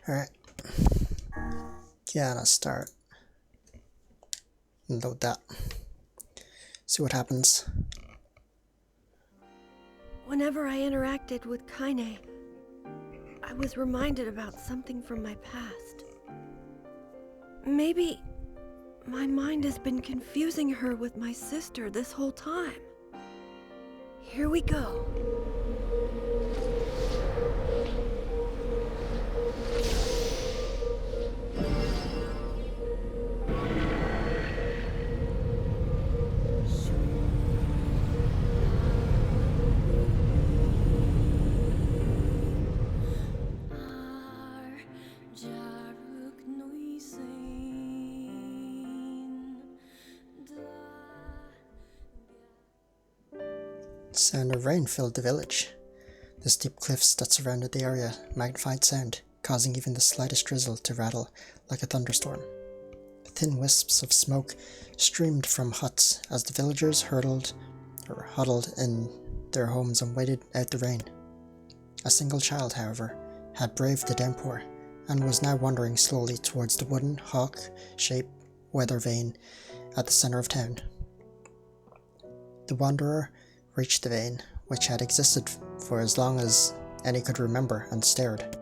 Alright, gonna start. Load that. See what happens. Whenever I interacted with Kaine, I was reminded about something from my past. Maybe my mind has been confusing her with my sister this whole time. Here we go. Sound of rain filled the village. The steep cliffs that surrounded the area magnified sound, causing even the slightest drizzle to rattle like a thunderstorm. Thin wisps of smoke streamed from huts as the villagers huddled in their homes and waited out the rain. A single child, however, had braved the downpour and was now wandering slowly towards the wooden, hawk-shaped weather vane at the centre of town. The wanderer reached the vane, which had existed for as long as any could remember, and stared.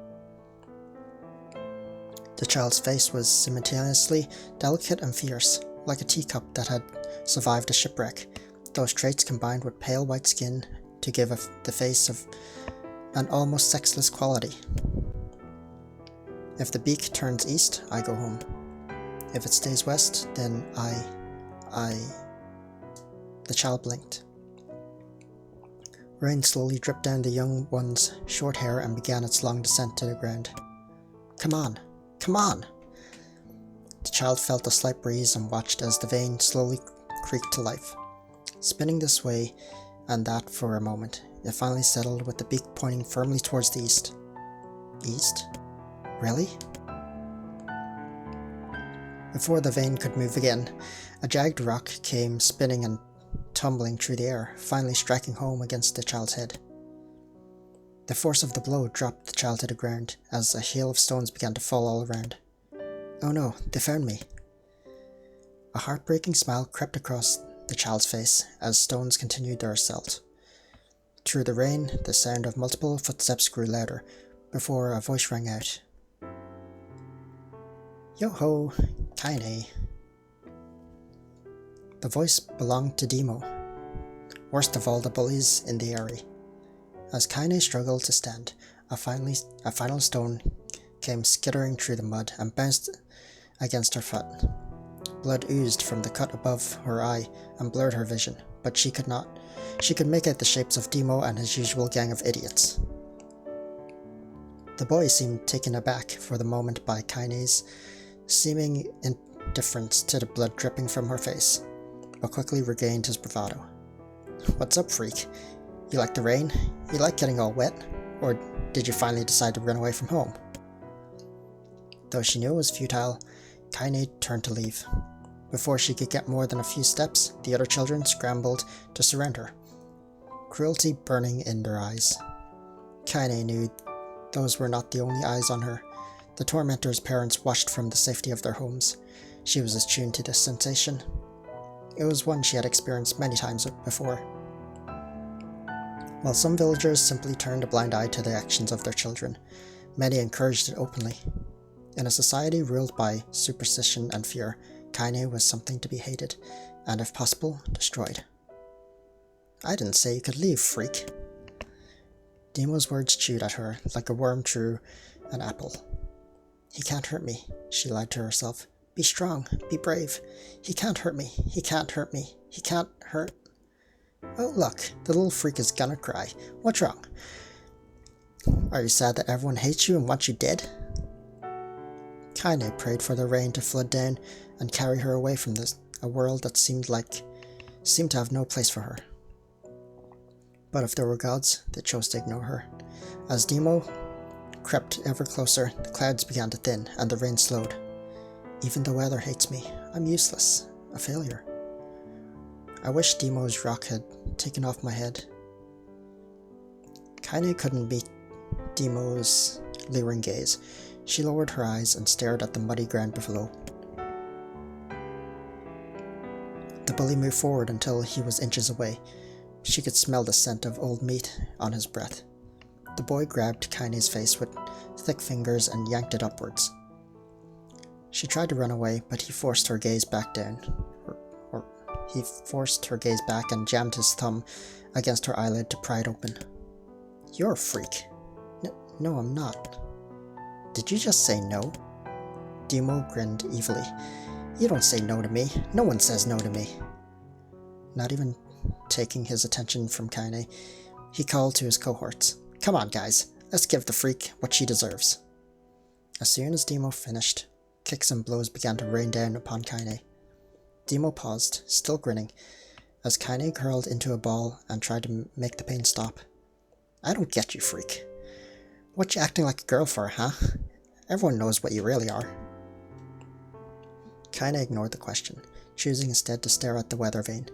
The child's face was simultaneously delicate and fierce, like a teacup that had survived a shipwreck. Those traits combined with pale white skin to give the face of an almost sexless quality. If the beak turns east, I go home. If it stays west, then The child blinked. Rain slowly dripped down the young one's short hair and began its long descent to the ground. Come on! Come on! The child felt a slight breeze and watched as the vane slowly creaked to life. Spinning this way and that for a moment, it finally settled with the beak pointing firmly towards the east. East? Really? Before the vane could move again, a jagged rock came spinning and tumbling through the air, finally striking home against the child's head. The force of the blow dropped the child to the ground as a hail of stones began to fall all around. Oh no, they found me. A heartbreaking smile crept across the child's face as stones continued their assault. Through the rain, the sound of multiple footsteps grew louder before a voice rang out. Yo-ho, Kaine. The voice belonged to Demo, worst of all the bullies in the area. As Kaine struggled to stand, a final stone came skittering through the mud and bounced against her foot. Blood oozed from the cut above her eye and blurred her vision, but she could make out the shapes of Demo and his usual gang of idiots. The boy seemed taken aback for the moment by Kaine's seeming indifference to the blood dripping from her face, but quickly regained his bravado. What's up, freak? You like the rain? You like getting all wet? Or did you finally decide to run away from home? Though she knew it was futile, Kaine turned to leave. Before she could get more than a few steps, the other children scrambled to surround her, cruelty burning in their eyes. Kaine knew those were not the only eyes on her. The tormentor's parents watched from the safety of their homes. She was attuned to this sensation. It was one she had experienced many times before. While some villagers simply turned a blind eye to the actions of their children, many encouraged it openly. In a society ruled by superstition and fear, Kaine was something to be hated, and if possible, destroyed. I didn't say you could leave, freak. Demo's words chewed at her like a worm through an apple. He can't hurt me, she lied to herself. Be strong, be brave. He can't hurt me, he can't hurt me, he can't hurt. Oh look, the little freak is gonna cry. What's wrong? Are you sad that everyone hates you and wants you dead? Kaine prayed for the rain to flood down and carry her away from a world that seemed to have no place for her. But if there were gods, they chose to ignore her. As Demo crept ever closer, the clouds began to thin and the rain slowed. Even the weather hates me. I'm useless. A failure. I wish Demo's rock had taken off my head. Kaine couldn't beat Demo's leering gaze. She lowered her eyes and stared at the muddy ground below. The bully moved forward until he was inches away. She could smell the scent of old meat on his breath. The boy grabbed Kaine's face with thick fingers and yanked it upwards. She tried to run away, but he forced her gaze back down. He forced her gaze back and jammed his thumb against her eyelid to pry it open. "You're a freak." No, I'm not." "Did you just say no?" Demo grinned evilly. "You don't say no to me. No one says no to me." Not even taking his attention from Kaine, he called to his cohorts. "Come on, guys. Let's give the freak what she deserves." As soon as Demo finished, kicks and blows began to rain down upon Kaine. Demo paused, still grinning, as Kaine curled into a ball and tried to make the pain stop. "I don't get you, freak. What you acting like a girl for, huh? Everyone knows what you really are." Kaine ignored the question, choosing instead to stare at the weather vane.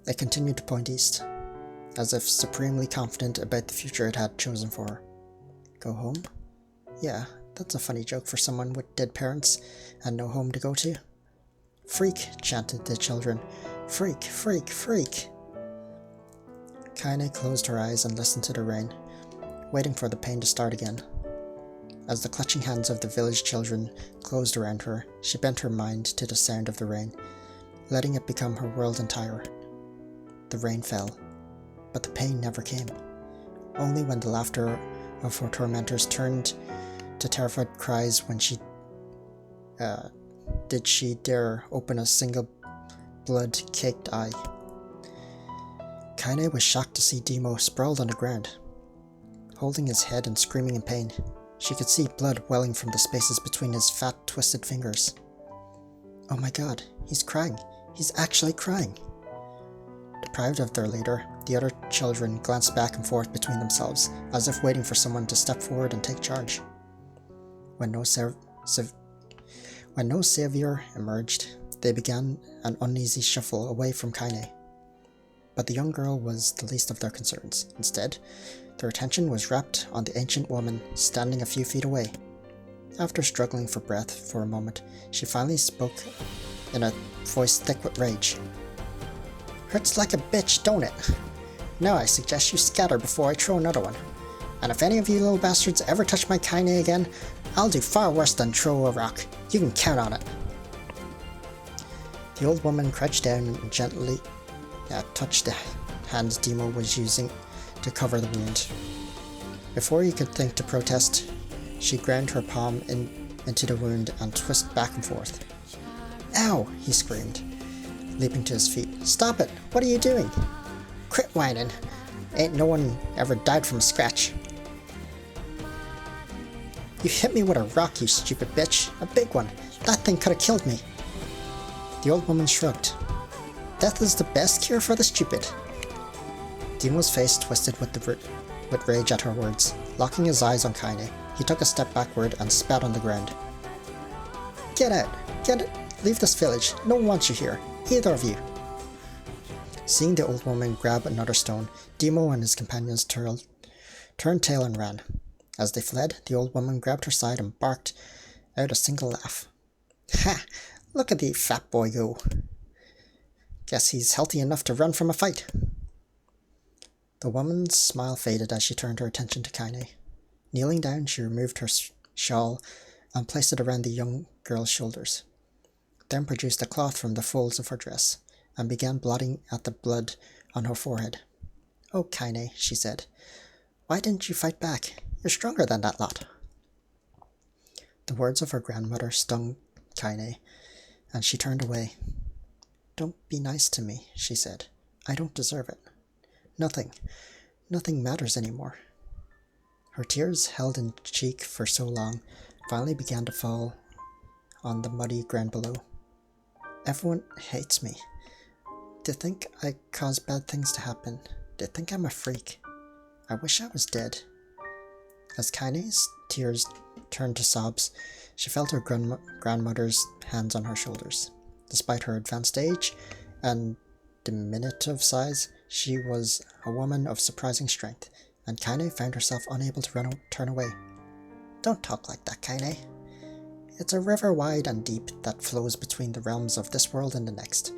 It continued to point east, as if supremely confident about the future it had chosen for her. Go home? Yeah, that's a funny joke for someone with dead parents and no home to go to. "Freak," chanted the children. "Freak, freak, freak." Kaine closed her eyes and listened to the rain, waiting for the pain to start again. As the clutching hands of the village children closed around her, she bent her mind to the sound of the rain, letting it become her world entire. The rain fell, but the pain never came. Only when the laughter of her tormentors turned to terrified cries when did she dare open a single blood-caked eye. Kaine was shocked to see Demo sprawled on the ground, holding his head and screaming in pain. She could see blood welling from the spaces between his fat, twisted fingers. Oh my god, he's crying. He's actually crying. Deprived of their leader, the other children glanced back and forth between themselves, as if waiting for someone to step forward and take charge. When no savior emerged, they began an uneasy shuffle away from Kaine. But the young girl was the least of their concerns. Instead, their attention was wrapped on the ancient woman standing a few feet away. After struggling for breath for a moment, she finally spoke in a voice thick with rage. "Hurts like a bitch, don't it? Now I suggest you scatter before I throw another one. And if any of you little bastards ever touch my Kaine again, I'll do far worse than throw a rock. You can count on it." The old woman crouched down and gently touched the hands Demo was using to cover the wound. Before he could think to protest, she ground her palm into the wound and twisted back and forth. "Ow!" he screamed, leaping to his feet. "Stop it! What are you doing? Quit whining. Ain't no one ever died from a scratch." "You hit me with a rock, you stupid bitch. A big one. That thing could have killed me." The old woman shrugged. "Death is the best cure for the stupid." Demo's face twisted with rage at her words. Locking his eyes on Kaine, he took a step backward and spat on the ground. "Get out! Get it! Leave this village. No one wants you here. Either of you." Seeing the old woman grab another stone, Demo and his companions turned tail and ran. As they fled, the old woman grabbed her side and barked out a single laugh. "Ha! Look at the fat boy go. Guess he's healthy enough to run from a fight." The woman's smile faded as she turned her attention to Kaine. Kneeling down, she removed her shawl and placed it around the young girl's shoulders, then produced a cloth from the folds of her dress and began blotting at the blood on her forehead. "Oh, Kaine," she said, "why didn't you fight back? You're stronger than that lot." The words of her grandmother stung Kaine, and she turned away. "Don't be nice to me," she said. "I don't deserve it. Nothing matters anymore." Her tears, held in cheek for so long, finally began to fall on the muddy ground below. "Everyone hates me. They think I cause bad things to happen. They think I'm a freak. I wish I was dead." As Kaine's tears turned to sobs, she felt her grandmother's hands on her shoulders. Despite her advanced age and diminutive size, she was a woman of surprising strength, and Kaine found herself unable to turn away. Don't talk like that, Kaine. It's a river wide and deep that flows between the realms of this world and the next,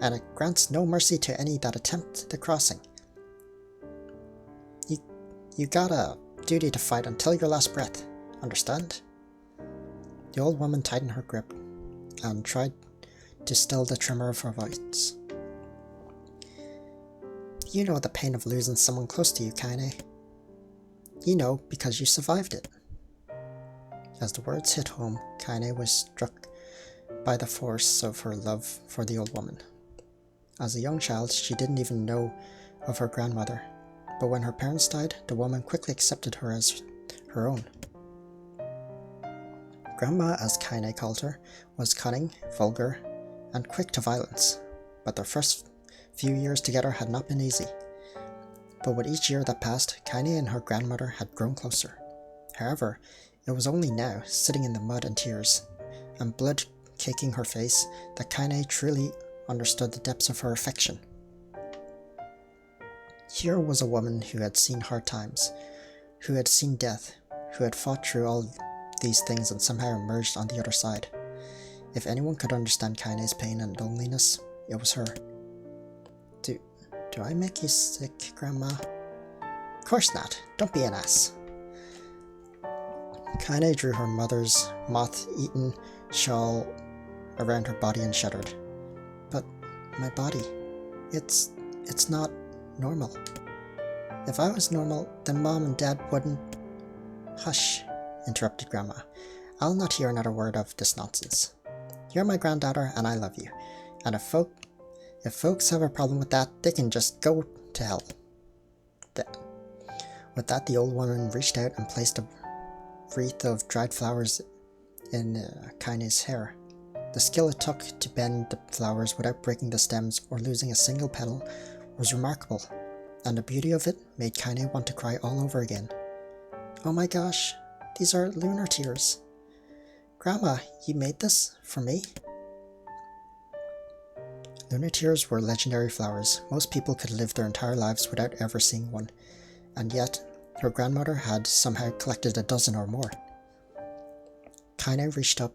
and it grants no mercy to any that attempt the crossing. You got a duty to fight until your last breath, understand? The old woman tightened her grip and tried to still the tremor of her voice. You know the pain of losing someone close to you, Kaine. You know because you survived it. As the words hit home, Kaine was struck by the force of her love for the old woman. As a young child, she didn't even know of her grandmother, but when her parents died, the woman quickly accepted her as her own. Grandma, as Kaine called her, was cunning, vulgar, and quick to violence, but their first few years together had not been easy. But with each year that passed, Kaine and her grandmother had grown closer. However, it was only now, sitting in the mud and tears, and blood caking her face, that Kaine truly understood the depths of her affection. Here was a woman who had seen hard times, who had seen death, who had fought through all these things and somehow emerged on the other side. If anyone could understand Kaine's pain and loneliness, it was her. Do I make you sick, Grandma? Of course not. Don't be an ass. Kaine drew her mother's moth-eaten shawl around her body and shuddered. But my body, it's not normal. If I was normal, then Mom and Dad wouldn't... Hush, interrupted Grandma. I'll not hear another word of this nonsense. You're my granddaughter and I love you. And if folks have a problem with that, they can just go to hell. With that, the old woman reached out and placed a wreath of dried flowers in Kaine's hair. The skill it took to bend the flowers without breaking the stems or losing a single petal was remarkable, and the beauty of it made Kaine want to cry all over again. Oh my gosh, these are lunar tears. Grandma, you made this for me? Lunar tears were legendary flowers. Most people could live their entire lives without ever seeing one, and yet her grandmother had somehow collected a dozen or more. Kaine reached up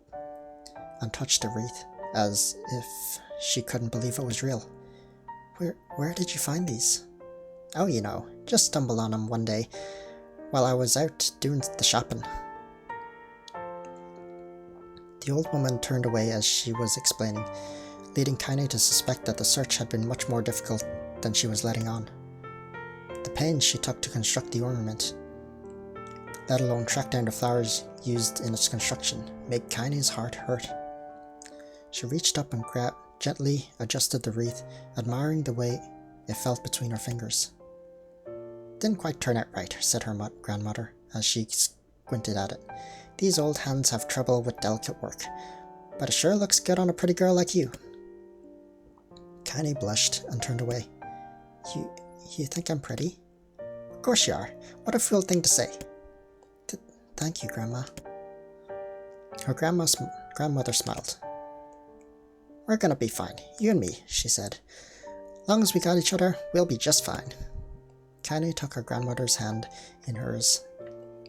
and touched the wreath, as if she couldn't believe it was real. Where did you find these? Oh, you know, just stumbled on them one day while I was out doing the shopping. The old woman turned away as she was explaining, leading Kaine to suspect that the search had been much more difficult than she was letting on. The pains she took to construct the ornament, let alone track down the flowers used in its construction, made Kaine's heart hurt. She reached up and gently adjusted the wreath, admiring the way it felt between her fingers. Didn't quite turn out right, said her grandmother, as she squinted at it. These old hands have trouble with delicate work, but it sure looks good on a pretty girl like you. Kaine blushed and turned away. You think I'm pretty? Of course you are. What a fool thing to say. Thank you, Grandma. Her grandmother smiled. We're gonna be fine, you and me, she said. Long as we got each other, we'll be just fine. Kaine took her grandmother's hand in hers,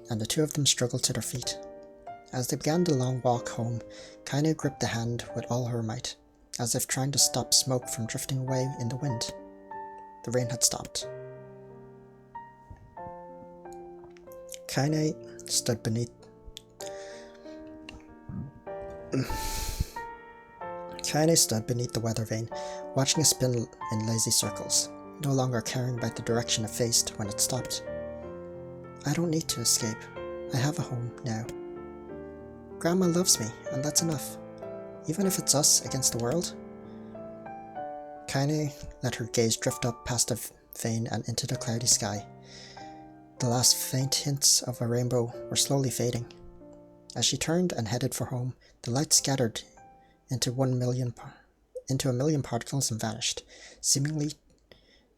and the two of them struggled to their feet. As they began the long walk home, Kaine gripped the hand with all her might, as if trying to stop smoke from drifting away in the wind. The rain had stopped. Kaine stood beneath the weather vane, watching it spin in lazy circles, no longer caring about the direction it faced when it stopped. I don't need to escape. I have a home now. Grandma loves me, and that's enough, even if it's us against the world. Kaine let her gaze drift up past the vane and into the cloudy sky. The last faint hints of a rainbow were slowly fading. As she turned and headed for home, the light scattered into a million particles and vanished, seemingly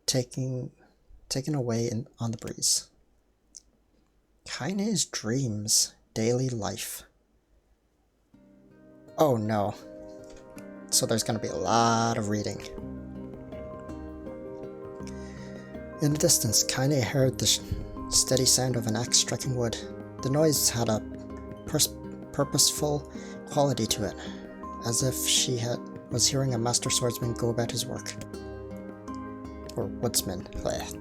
taken away on the breeze. Kaine's dreams, daily life. Oh no. So there's going to be a lot of reading. In the distance, Kaine heard the steady sound of an axe striking wood. The noise had a purposeful quality to it, as if she was hearing a master swordsman go about his work. Or woodsman. Blech.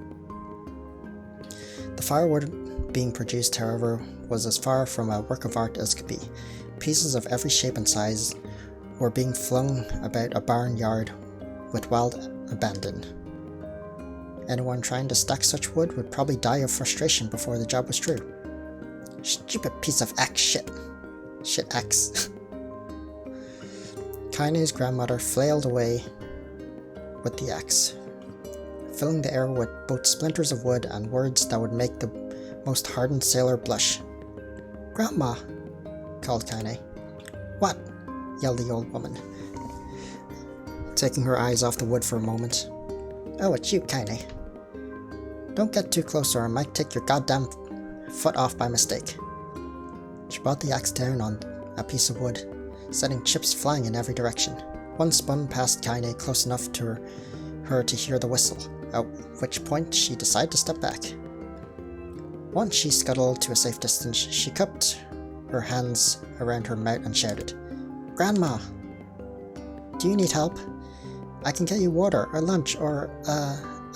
The firewood being produced, however, was as far from a work of art as could be. Pieces of every shape and size were being flung about a barn yard with wild abandon. Anyone trying to stack such wood would probably die of frustration before the job was through. Stupid piece of axe shit. Shit axe. Kaine's grandmother flailed away with the axe, filling the air with both splinters of wood and words that would make the most hardened sailor blush. "Grandma!" called Kaine. "What?" yelled the old woman, taking her eyes off the wood for a moment. "Oh, it's you, Kaine. Don't get too close or I might take your goddamn foot off by mistake." She brought the axe down on a piece of wood, sending chips flying in every direction. One spun past Kaine close enough to her to hear the whistle, at which point she decided to step back. Once she scuttled to a safe distance, she cupped her hands around her mouth and shouted, "Grandma! Do you need help? I can get you water, or lunch, or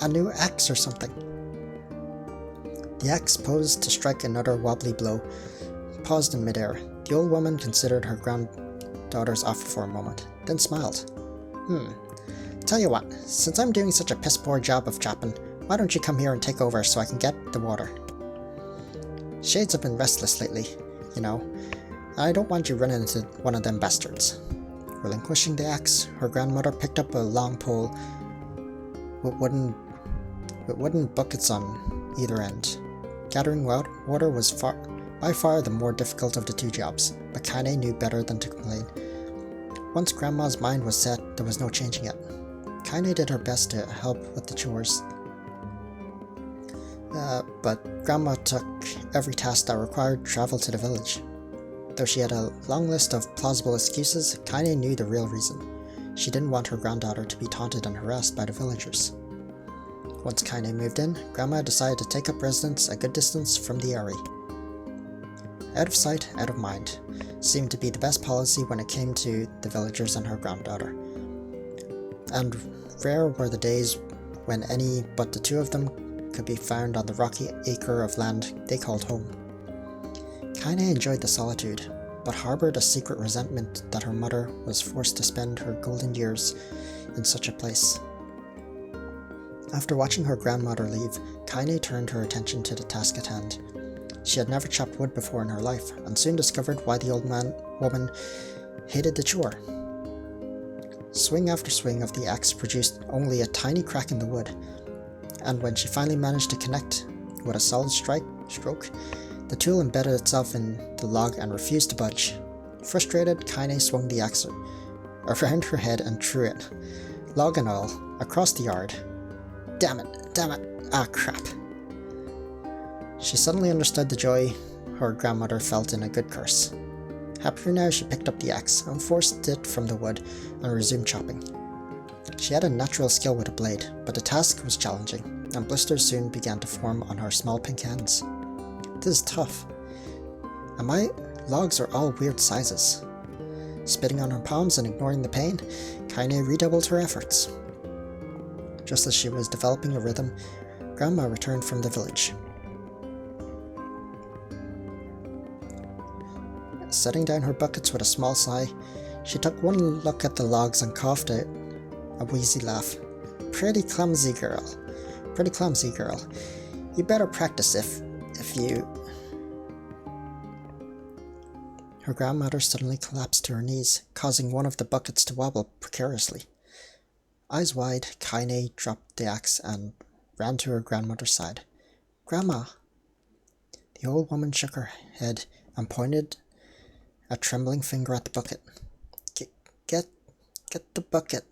a new axe or something." The axe, posed to strike another wobbly blow, paused in midair. The old woman considered her granddaughter's offer for a moment, then smiled. Tell you what, since I'm doing such a piss-poor job of chopping, why don't you come here and take over so I can get the water? Shades have been restless lately, you know. I don't want you running into one of them bastards." Relinquishing the axe, her grandmother picked up a long pole with wooden buckets on either end. Gathering water was by far the more difficult of the two jobs, but Kaine knew better than to complain. Once Grandma's mind was set, there was no changing it. Kaine did her best to help with the chores, but Grandma took every task that required travel to the village. Though she had a long list of plausible excuses, Kaine knew the real reason. She didn't want her granddaughter to be taunted and harassed by the villagers. Once Kaine moved in, Grandma decided to take up residence a good distance from the area. Out of sight, out of mind seemed to be the best policy when it came to the villagers and her granddaughter. And rare were the days when any but the two of them could be found on the rocky acre of land they called home. Kaine enjoyed the solitude, but harbored a secret resentment that her mother was forced to spend her golden years in such a place. After watching her grandmother leave, Kaine turned her attention to the task at hand. She had never chopped wood before in her life, and soon discovered why the woman hated the chore. Swing after swing of the axe produced only a tiny crack in the wood, and when she finally managed to connect with a solid stroke, the tool embedded itself in the log and refused to budge. Frustrated, Kaine swung the axe around her head and threw it, log and all, across the yard. Damn it, ah crap. She suddenly understood the joy her grandmother felt in a good curse. Happier now, she picked up the axe, unforced it from the wood, and resumed chopping. She had a natural skill with a blade, but the task was challenging, and blisters soon began to form on her small pink hands. This is tough. And my logs are all weird sizes. Spitting on her palms and ignoring the pain, Kaine redoubled her efforts. Just as she was developing a rhythm, Grandma returned from the village. Setting down her buckets with a small sigh, she took one look at the logs and coughed out a wheezy laugh. Pretty clumsy girl. You better practice if you..." Her grandmother suddenly collapsed to her knees, causing one of the buckets to wobble precariously. Eyes wide, Kaine dropped the axe and ran to her grandmother's side. "Grandma!" The old woman shook her head and pointed a trembling finger at the bucket. Get the bucket.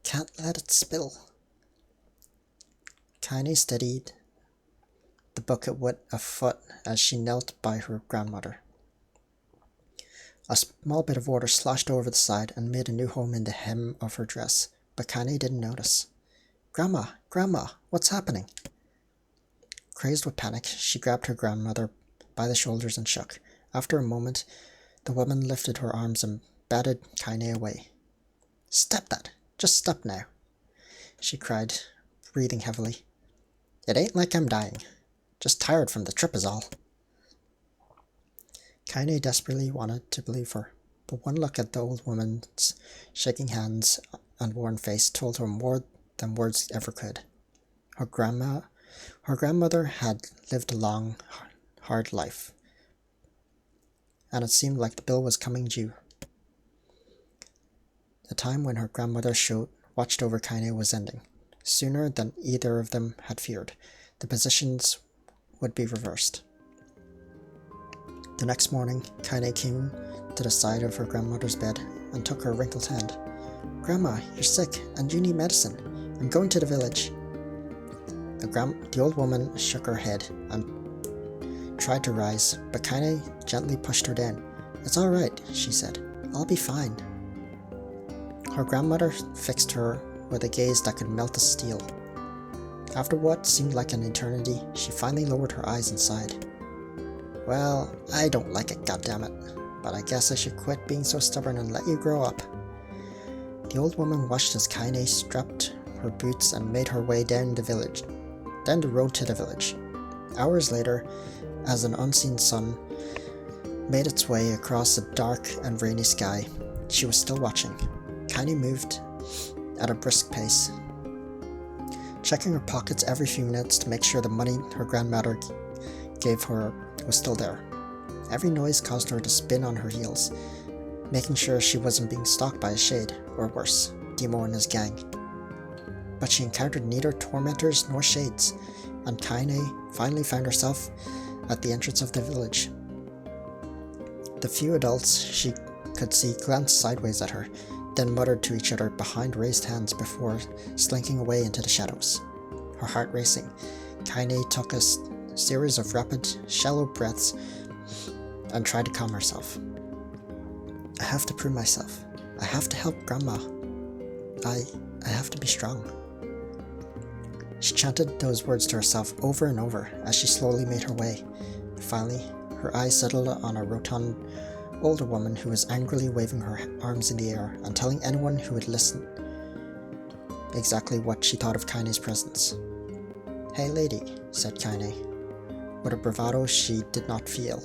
Can't let it spill." Kaine steadied the bucket with a foot as she knelt by her grandmother. A small bit of water sloshed over the side and made a new home in the hem of her dress, but Kaine didn't notice. Grandma, what's happening?" Crazed with panic, she grabbed her grandmother by the shoulders and shook. After a moment, the woman lifted her arms and batted Kaine away. "Stop that! Just stop now," she cried, breathing heavily. "It ain't like I'm dying. Just tired from the trip is all." Kaine desperately wanted to believe her, but one look at the old woman's shaking hands and worn face told her more than words ever could. Her grandmother had lived a long, hard life, and it seemed like the bill was coming due. The time when her grandmother watched over Kaine was ending. Sooner than either of them had feared, the positions would be reversed. The next morning, Kaine came to the side of her grandmother's bed and took her wrinkled hand. "Grandma, you're sick, and you need medicine. I'm going to the village." The old woman shook her head and tried to rise, but Kaine gently pushed her down. "It's all right," she said. "I'll be fine." Her grandmother fixed her with a gaze that could melt the steel. After what seemed like an eternity, she finally lowered her eyes and sighed. "Well, I don't like it, goddammit, but I guess I should quit being so stubborn and let you grow up." The old woman watched as Kaine strapped her boots and made her way down the road to the village. Hours later, as an unseen sun made its way across a dark and rainy sky, she was still watching. Kaine moved at a brisk pace, checking her pockets every few minutes to make sure the money her grandmother gave her was still there. Every noise caused her to spin on her heels, making sure she wasn't being stalked by a shade, or worse, Demo and his gang. But she encountered neither tormentors nor shades, and Kaine finally found herself at the entrance of the village. The few adults she could see glanced sideways at her, then muttered to each other behind raised hands before slinking away into the shadows. Her heart racing, Kaine took a series of rapid, shallow breaths and tried to calm herself. "I have to prove myself. I have to help Grandma. I have to be strong." She chanted those words to herself over and over as she slowly made her way. Finally, her eyes settled on a rotund, older woman who was angrily waving her arms in the air and telling anyone who would listen exactly what she thought of Kaine's presence. "Hey lady," said Kaine, with a bravado she did not feel.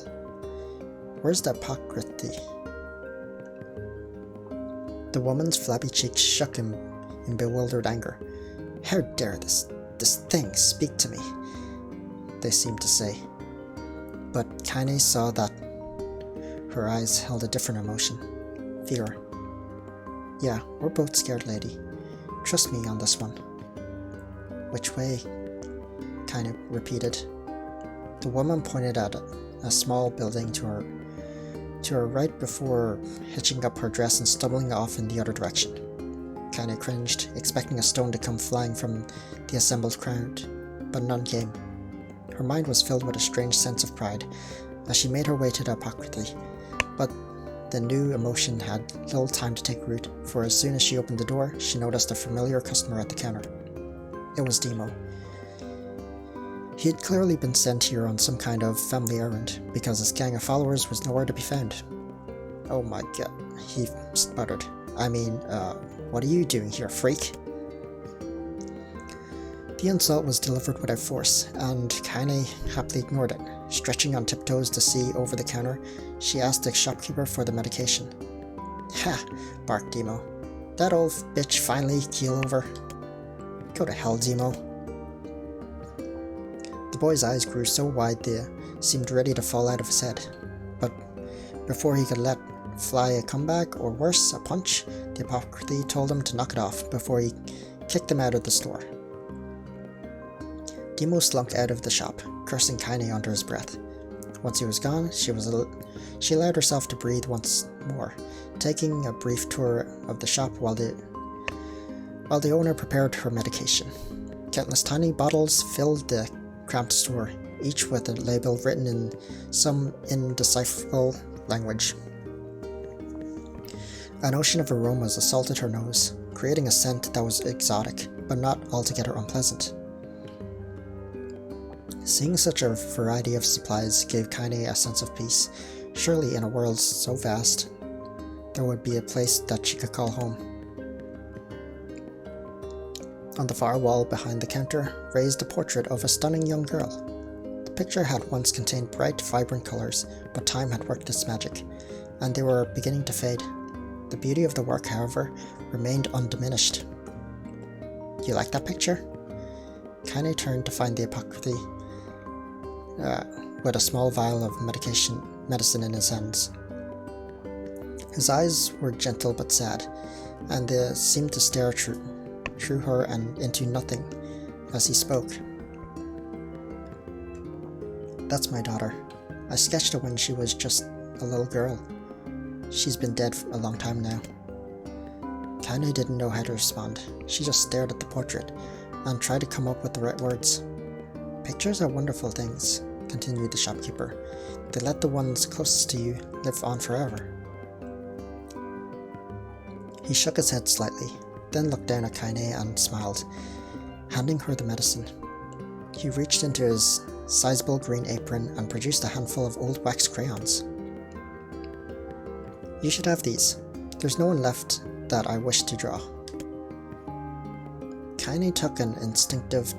"Where's the hypocrisy?" The woman's flabby cheeks shook in bewildered anger. "How dare this thing speak to me?" they seemed to say. But Kaine saw that her eyes held a different emotion. Fear. "Yeah, we're both scared, lady. Trust me on this one." "Which way?" Kaine repeated. The woman pointed at a small building to her right before hitching up her dress and stumbling off in the other direction. Kaine cringed, expecting a stone to come flying from the assembled crowd, but none came. Her mind was filled with a strange sense of pride as she made her way to the hypocrisy, but the new emotion had little time to take root, for as soon as she opened the door, she noticed a familiar customer at the counter. It was Demo. He had clearly been sent here on some kind of family errand, because his gang of followers was nowhere to be found. "Oh my god," he sputtered. What are you doing here, freak?" The insult was delivered without force, and Kaine happily ignored it. Stretching on tiptoes to see over the counter, she asked the shopkeeper for the medication. "Ha!" barked Demo. "That old bitch finally keel over." "Go to hell, Demo." The boy's eyes grew so wide they seemed ready to fall out of his head, but before he could let fly a comeback, or worse, a punch, the hypocrisy told him to knock it off before he kicked him out of the store. Demo slunk out of the shop, cursing Kaine under his breath. Once he was gone, she allowed herself to breathe once more, taking a brief tour of the shop while the owner prepared her medication. Countless tiny bottles filled the cramped store, each with a label written in some indecipherable language. An ocean of aromas assaulted her nose, creating a scent that was exotic, but not altogether unpleasant. Seeing such a variety of supplies gave Kaine a sense of peace. Surely in a world so vast, there would be a place that she could call home. On the far wall behind the counter raised a portrait of a stunning young girl. The picture had once contained bright, vibrant colours, but time had worked its magic, and they were beginning to fade. The beauty of the work, however, remained undiminished. You like that picture? Kaine turned to find the apothecary with a small vial of medicine in his hands. His eyes were gentle but sad, and they seemed to stare through her and into nothing as he spoke. That's my daughter. I sketched her when she was just a little girl. She's been dead for a long time now. Kaine didn't know how to respond. She just stared at the portrait and tried to come up with the right words. Pictures are wonderful things, continued the shopkeeper. They let the ones closest to you live on forever. He shook his head slightly, then looked down at Kaine and smiled, handing her the medicine. He reached into his sizable green apron and produced a handful of old wax crayons. You should have these. There's no one left that I wish to draw. Kaine took an instinctive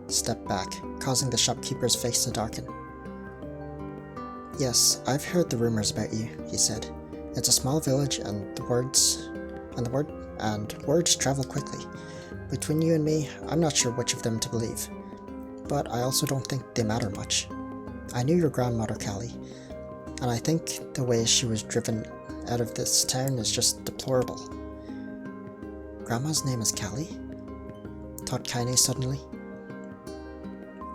step back, causing the shopkeeper's face to darken. Yes, I've heard the rumors about you, he said. It's a small village and words travel quickly. Between you and me, I'm not sure which of them to believe. But I also don't think they matter much. I knew your grandmother, Callie, and I think the way she was driven out of this town is just deplorable. Grandma's name is Callie? Thought Kaine suddenly.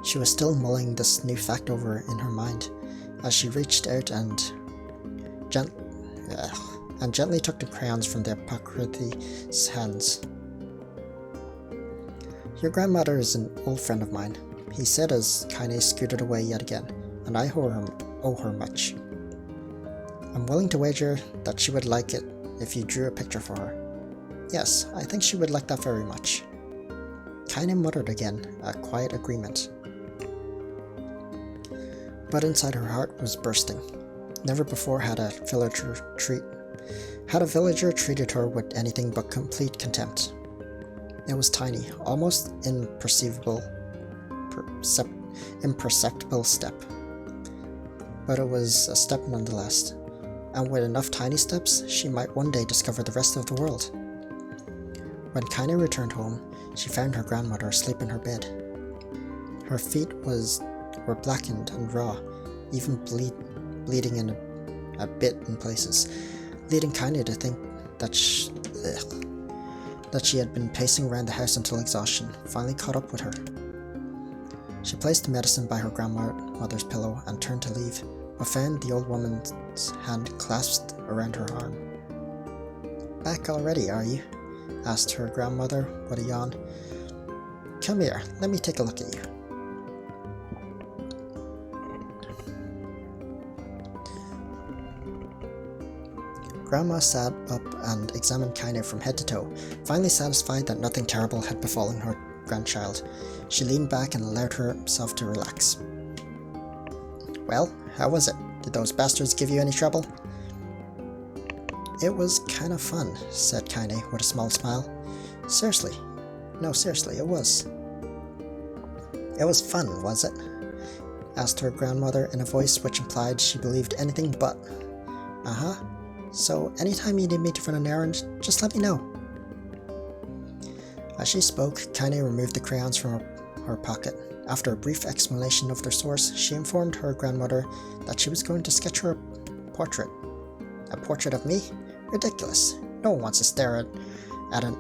She was still mulling this new fact over in her mind as she reached out and gently took the crayons from the apothecary's hands. Your grandmother is an old friend of mine, he said as Kaine scooted away yet again, and I owe her much. I'm willing to wager that she would like it if you drew a picture for her. Yes, I think she would like that very much. Kaine muttered again, a quiet agreement. But inside her heart was bursting. Never before had a villager treated her with anything but complete contempt. It was tiny, almost imperceptible step. But it was a step nonetheless, and with enough tiny steps, she might one day discover the rest of the world. When Kaine returned home, she found her grandmother asleep in her bed. Her feet were blackened and raw, even bleeding in a bit in places, leading Kaine to think that she had been pacing around the house until exhaustion finally caught up with her. She placed the medicine by her grandmother's pillow and turned to leave, but found the old woman's hand clasped around her arm. Back already, are you? Asked her grandmother with a yawn. Come here, let me take a look at you. Grandma sat up and examined Kaine from head to toe. Finally satisfied that nothing terrible had befallen her grandchild, she leaned back and allowed herself to relax. Well, how was it? Did those bastards give you any trouble? It was kind of fun, said Kaine with a small smile. Seriously. No, seriously, it was. It was fun, was it? Asked her grandmother in a voice which implied she believed anything but. Uh-huh. So, anytime you need me to run an errand, just let me know. As she spoke, Kaine removed the crayons from her pocket. After a brief explanation of their source, she informed her grandmother that she was going to sketch her a portrait. A portrait of me? Ridiculous. No one wants to stare at a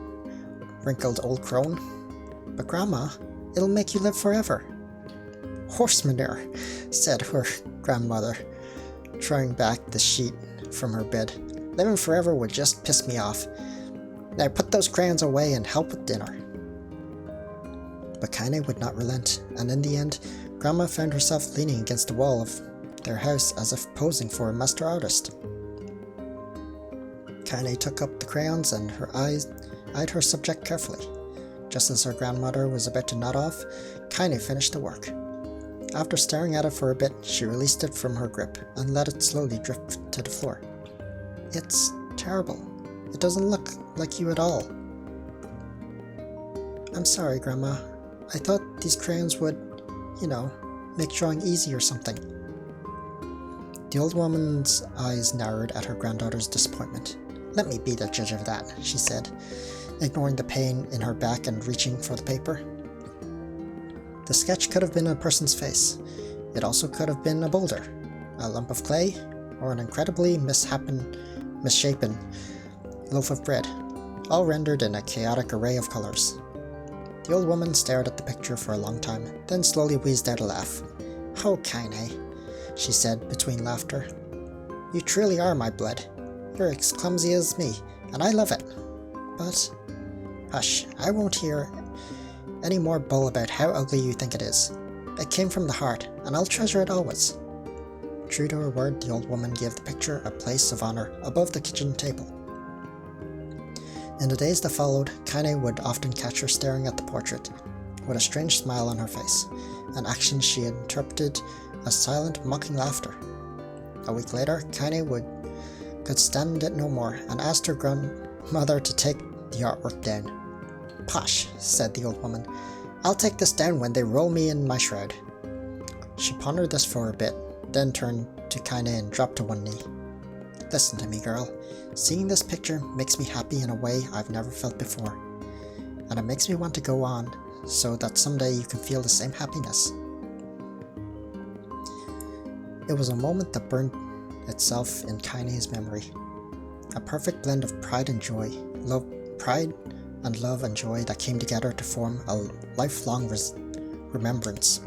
wrinkled old crone. But Grandma, it'll make you live forever. Horse manure, said her grandmother, throwing back the sheet from her bed. Living forever would just piss me off. Now put those crayons away and help with dinner. But Kaine would not relent, and in the end, Grandma found herself leaning against the wall of their house as if posing for a master artist. Kaine took up the crayons and her eyes eyed her subject carefully. Just as her grandmother was about to nod off, Kaine finished the work. After staring at it for a bit, she released it from her grip and let it slowly drift to the floor. It's terrible. It doesn't look like you at all. I'm sorry, Grandma. I thought these crayons would, make drawing easy or something. The old woman's eyes narrowed at her granddaughter's disappointment. Let me be the judge of that, she said, ignoring the pain in her back and reaching for the paper. The sketch could have been a person's face. It also could have been a boulder, a lump of clay, or an incredibly misshapen loaf of bread, all rendered in a chaotic array of colors. The old woman stared at the picture for a long time, then slowly wheezed out a laugh. Oh, Kaine, she said between laughter. You truly are my blood. You're as clumsy as me, and I love it. But, hush, I won't hear any more bull about how ugly you think it is. It came from the heart, and I'll treasure it always. True to her word, the old woman gave the picture a place of honor above the kitchen table. In the days that followed, Kaine would often catch her staring at the portrait, with a strange smile on her face, an action she interpreted as silent, mocking laughter. A week later, Kaine could stand it no more and asked her grandmother to take the artwork down. Posh, said the old woman. I'll take this down when they roll me in my shroud. She pondered this for a bit, then turned to Kaine and dropped to one knee. Listen to me, girl. Seeing this picture makes me happy in a way I've never felt before. And it makes me want to go on, so that someday you can feel the same happiness. It was a moment that burned itself in Kaine's memory. A perfect blend of pride and joy, pride and love and joy that came together to form a lifelong remembrance.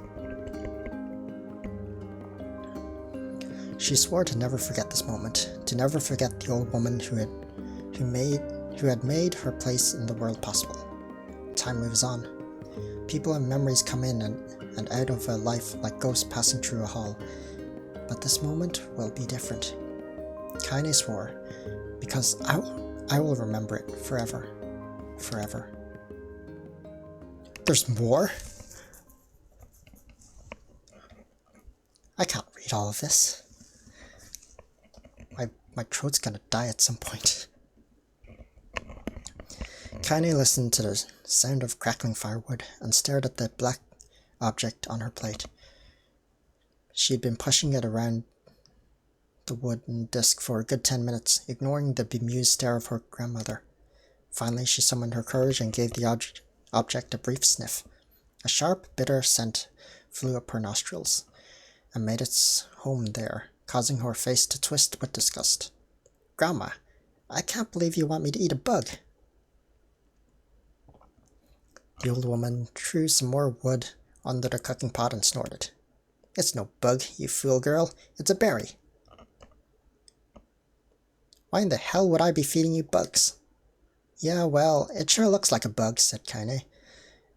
She swore to never forget this moment, to never forget the old woman who had made her place in the world possible. Time moves on. People and memories come in and out of a life like ghosts passing through a hall. But this moment will be different. Kaine swore, because I will remember it forever. Forever. There's more? I can't read all of this. My throat's gonna die at some point. Kaine listened to the sound of crackling firewood and stared at the black object on her plate. She had been pushing it around the wooden disc for a good 10 minutes, ignoring the bemused stare of her grandmother. Finally, she summoned her courage and gave the object a brief sniff. A sharp, bitter scent flew up her nostrils and made its home there, causing her face to twist with disgust. Grandma, I can't believe you want me to eat a bug. The old woman threw some more wood under the cooking pot and snorted. It's no bug, you fool girl. It's a berry. Why in the hell would I be feeding you bugs? Yeah, well, it sure looks like a bug, said Kaine.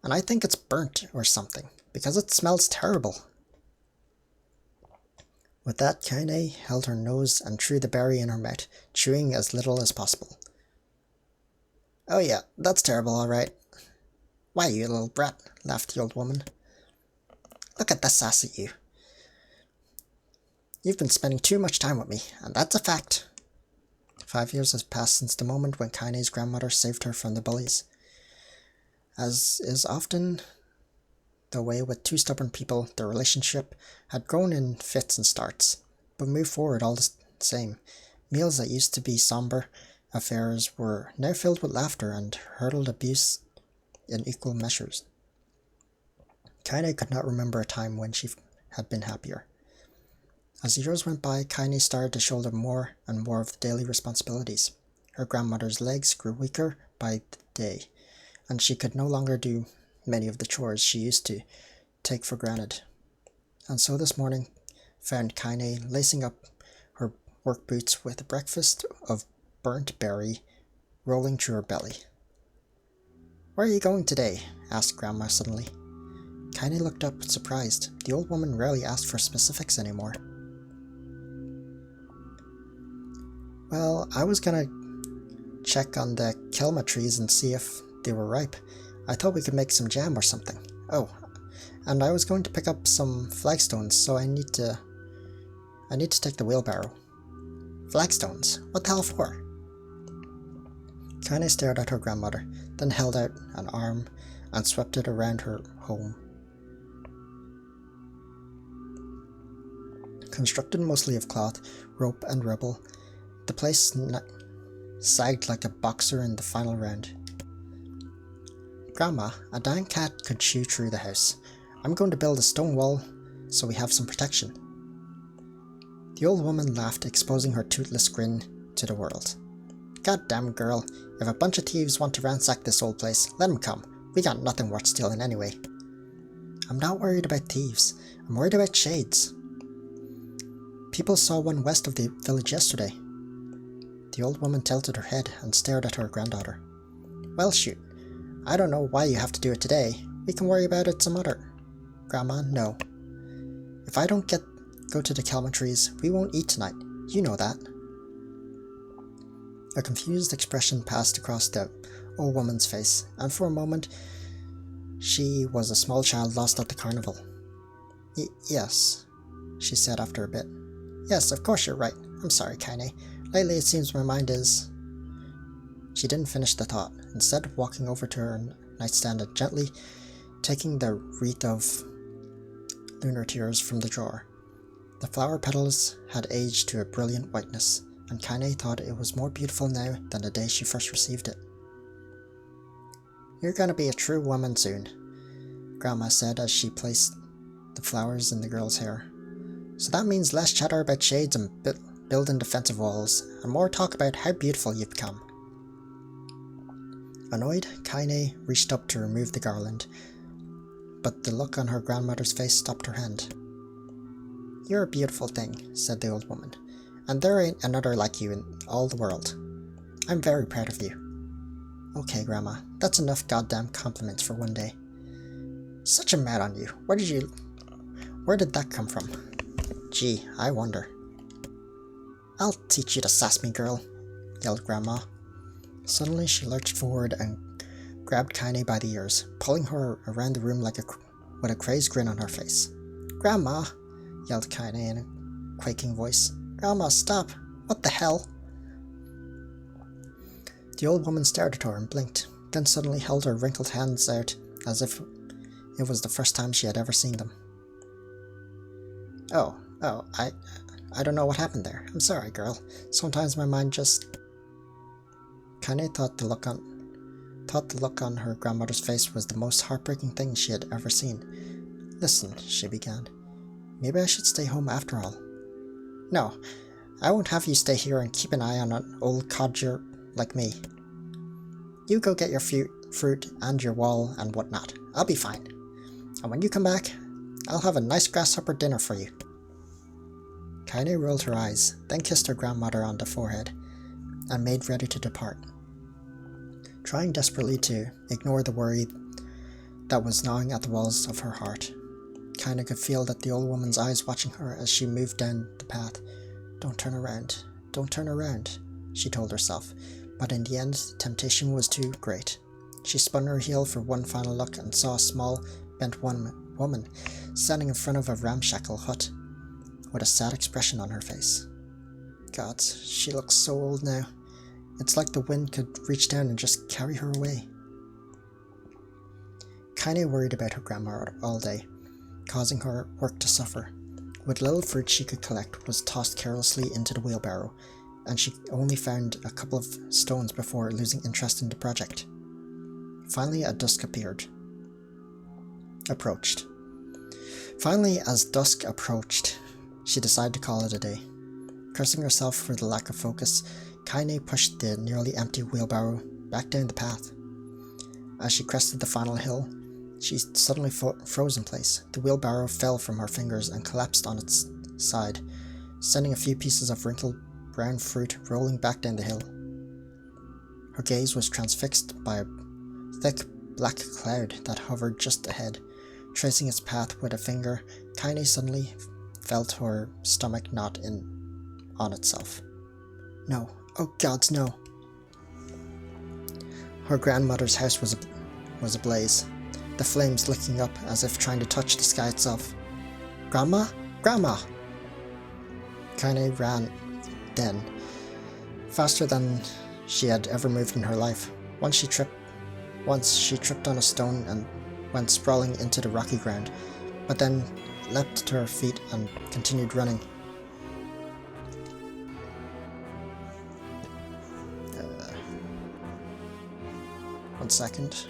And I think it's burnt or something, because it smells terrible. With that, Kaine held her nose and threw the berry in her mouth, chewing as little as possible. Oh yeah, that's terrible, all right. Why, you little brat, laughed the old woman. Look at the sass at you. You've been spending too much time with me, and that's a fact. 5 years has passed since the moment when Kaine's grandmother saved her from the bullies. As is often the way with two stubborn people, their relationship had grown in fits and starts, but moved forward all the same. Meals that used to be somber affairs were now filled with laughter and hurled abuse in equal measures. Kaine could not remember a time when she had been happier. As the years went by, Kaine started to shoulder more and more of the daily responsibilities. Her grandmother's legs grew weaker by the day, and she could no longer do many of the chores she used to take for granted. And so this morning found Kaine lacing up her work boots with a breakfast of burnt berry rolling through her belly. Where are you going today? Asked Grandma suddenly. Kaine looked up, surprised. The old woman rarely asked for specifics anymore. Well, I was gonna check on the kelma trees and see if they were ripe. I thought we could make some jam or something. Oh, And I was going to pick up some flagstones, so I need to take the wheelbarrow. Flagstones? What the hell for? Kaine stared at her grandmother, then held out an arm and swept it around her home. Constructed mostly of cloth, rope and rubble, the place sagged like a boxer in the final round. Grandma, a dying cat could chew through the house. I'm going to build a stone wall so we have some protection. The old woman laughed, exposing her toothless grin to the world. Goddamn girl, if a bunch of thieves want to ransack this old place, let 'em come. We got nothing worth stealing anyway. I'm not worried about thieves. I'm worried about shades. People saw one west of the village yesterday. The old woman tilted her head and stared at her granddaughter. Well, shoot. I don't know why you have to do it today. We can worry about it some other. Grandma, no. If I don't go to the Calmetries, we won't eat tonight. You know that. A confused expression passed across the old woman's face, and for a moment she was a small child lost at the carnival. Yes, she said after a bit. Yes, of course you're right. I'm sorry, Kaine. Lately it seems my mind is... She didn't finish the thought, instead walking over to her nightstand and gently taking the wreath of lunar tears from the drawer. The flower petals had aged to a brilliant whiteness, and Kaine thought it was more beautiful now than the day she first received it. You're gonna be a true woman soon, Grandma said as she placed the flowers in the girl's hair. So that means less chatter about shades and building defensive walls, and more talk about how beautiful you've become. Annoyed, Kaine reached up to remove the garland, but the look on her grandmother's face stopped her hand. You're a beautiful thing, said the old woman, and there ain't another like you in all the world. I'm very proud of you. Okay, Grandma, that's enough goddamn compliments for one day. Such a mad on you. Where did that come from? Gee, I wonder. I'll teach you to sass me, girl, yelled Grandma. Suddenly she lurched forward and grabbed Kaine by the ears, pulling her around the room with a crazed grin on her face. Grandma, yelled Kaine in a quaking voice. Grandma, stop! What the hell? The old woman stared at her and blinked, then suddenly held her wrinkled hands out as if it was the first time she had ever seen them. Oh, I don't know what happened there. I'm sorry, girl. Sometimes my mind just... Kaine thought the look on her grandmother's face was the most heartbreaking thing she had ever seen. Listen, she began. Maybe I should stay home after all. No, I won't have you stay here and keep an eye on an old codger like me. You go get your fruit and your wall and whatnot. I'll be fine. And when you come back, I'll have a nice grasshopper dinner for you. Kaine rolled her eyes, then kissed her grandmother on the forehead, and made ready to depart. Trying desperately to ignore the worry that was gnawing at the walls of her heart, Kaine could feel that the old woman's eyes watching her as she moved down the path. Don't turn around, she told herself, but in the end the temptation was too great. She spun her heel for one final look and saw a small, bent woman standing in front of a ramshackle hut, with a sad expression on her face. God, she looks so old now. It's like the wind could reach down and just carry her away. Kaine worried about her grandma all day, causing her work to suffer. What little fruit she could collect was tossed carelessly into the wheelbarrow, and she only found a couple of stones before losing interest in the project. Finally, as dusk approached, she decided to call it a day. Cursing herself for the lack of focus, Kaine pushed the nearly empty wheelbarrow back down the path. As she crested the final hill, she suddenly froze in place. The wheelbarrow fell from her fingers and collapsed on its side, sending a few pieces of wrinkled brown fruit rolling back down the hill. Her gaze was transfixed by a thick black cloud that hovered just ahead. Tracing its path with a finger, Kaine suddenly felt her stomach knot on itself. No. Oh gods, no. Her grandmother's house was ablaze. the flames licking up as if trying to touch the sky itself. Grandma? Grandma! Kaine ran then, faster than she had ever moved in her life. Once she tripped on a stone and went sprawling into the rocky ground, but then leapt to her feet and continued running. 1 second.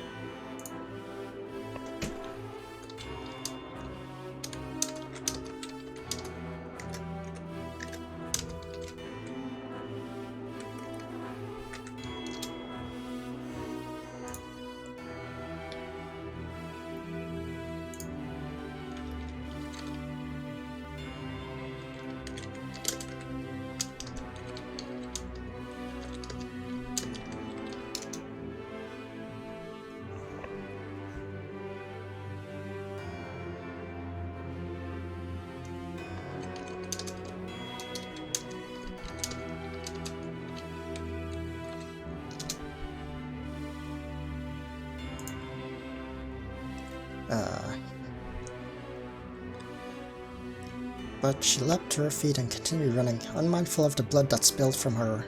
But she leapt to her feet and continued running, unmindful of the blood that spilled from her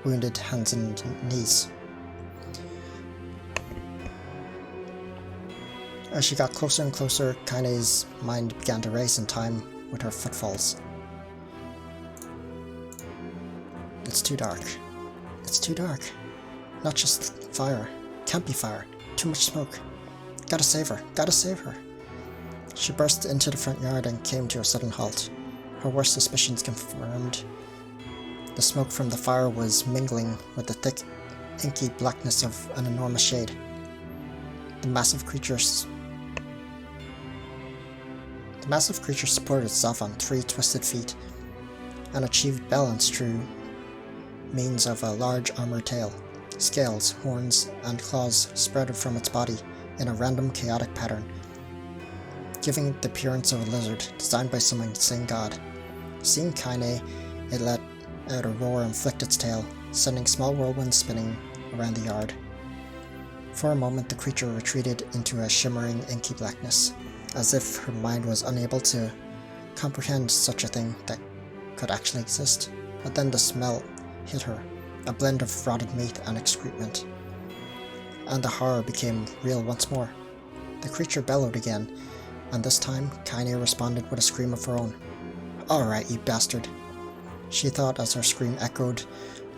wounded hands and knees. As she got closer and closer, Kaine's mind began to race in time with her footfalls. It's too dark. It's too dark. Not just fire. Can't be fire. Too much smoke. Gotta save her. Gotta save her. She burst into the front yard and came to a sudden halt. Her worst suspicions confirmed. The smoke from the fire was mingling with the thick, inky blackness of an enormous shade. The massive creature supported itself on 3 twisted feet and achieved balance through means of a large armored tail. Scales, horns, and claws sprouted from its body in a random, chaotic pattern, giving the appearance of a lizard designed by some insane god. Seeing Kaine, it let out a roar and flicked its tail, sending small whirlwinds spinning around the yard. For a moment, the creature retreated into a shimmering, inky blackness, as if her mind was unable to comprehend such a thing that could actually exist. But then the smell hit her, a blend of rotted meat and excrement, and the horror became real once more. The creature bellowed again, and this time Kaine responded with a scream of her own. "Alright, you bastard," she thought as her scream echoed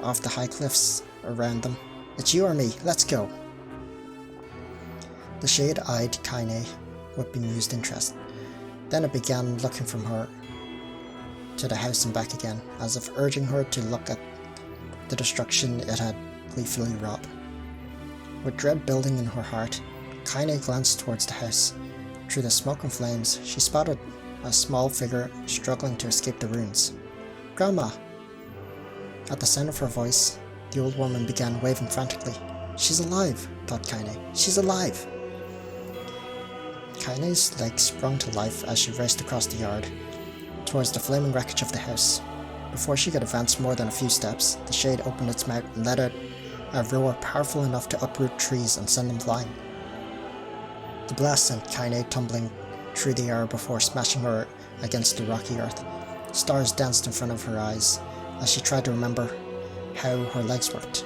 off the high cliffs around them. "It's you or me, let's go." The shade eyed Kaine with bemused interest. Then it began looking from her to the house and back again, as if urging her to look at the destruction it had gleefully wrought. With dread building in her heart, Kaine glanced towards the house. Through the smoke and flames, she spotted a small figure struggling to escape the ruins. "Grandma!" At the sound of her voice, the old woman began waving frantically. "She's alive," thought Kaine. "She's alive!" Kaine's legs sprung to life as she raced across the yard, towards the flaming wreckage of the house. Before she could advance more than a few steps, the shade opened its mouth and let out a roar powerful enough to uproot trees and send them flying. The blast sent Kaine tumbling through the air before smashing her against the rocky earth. Stars danced in front of her eyes as she tried to remember how her legs worked.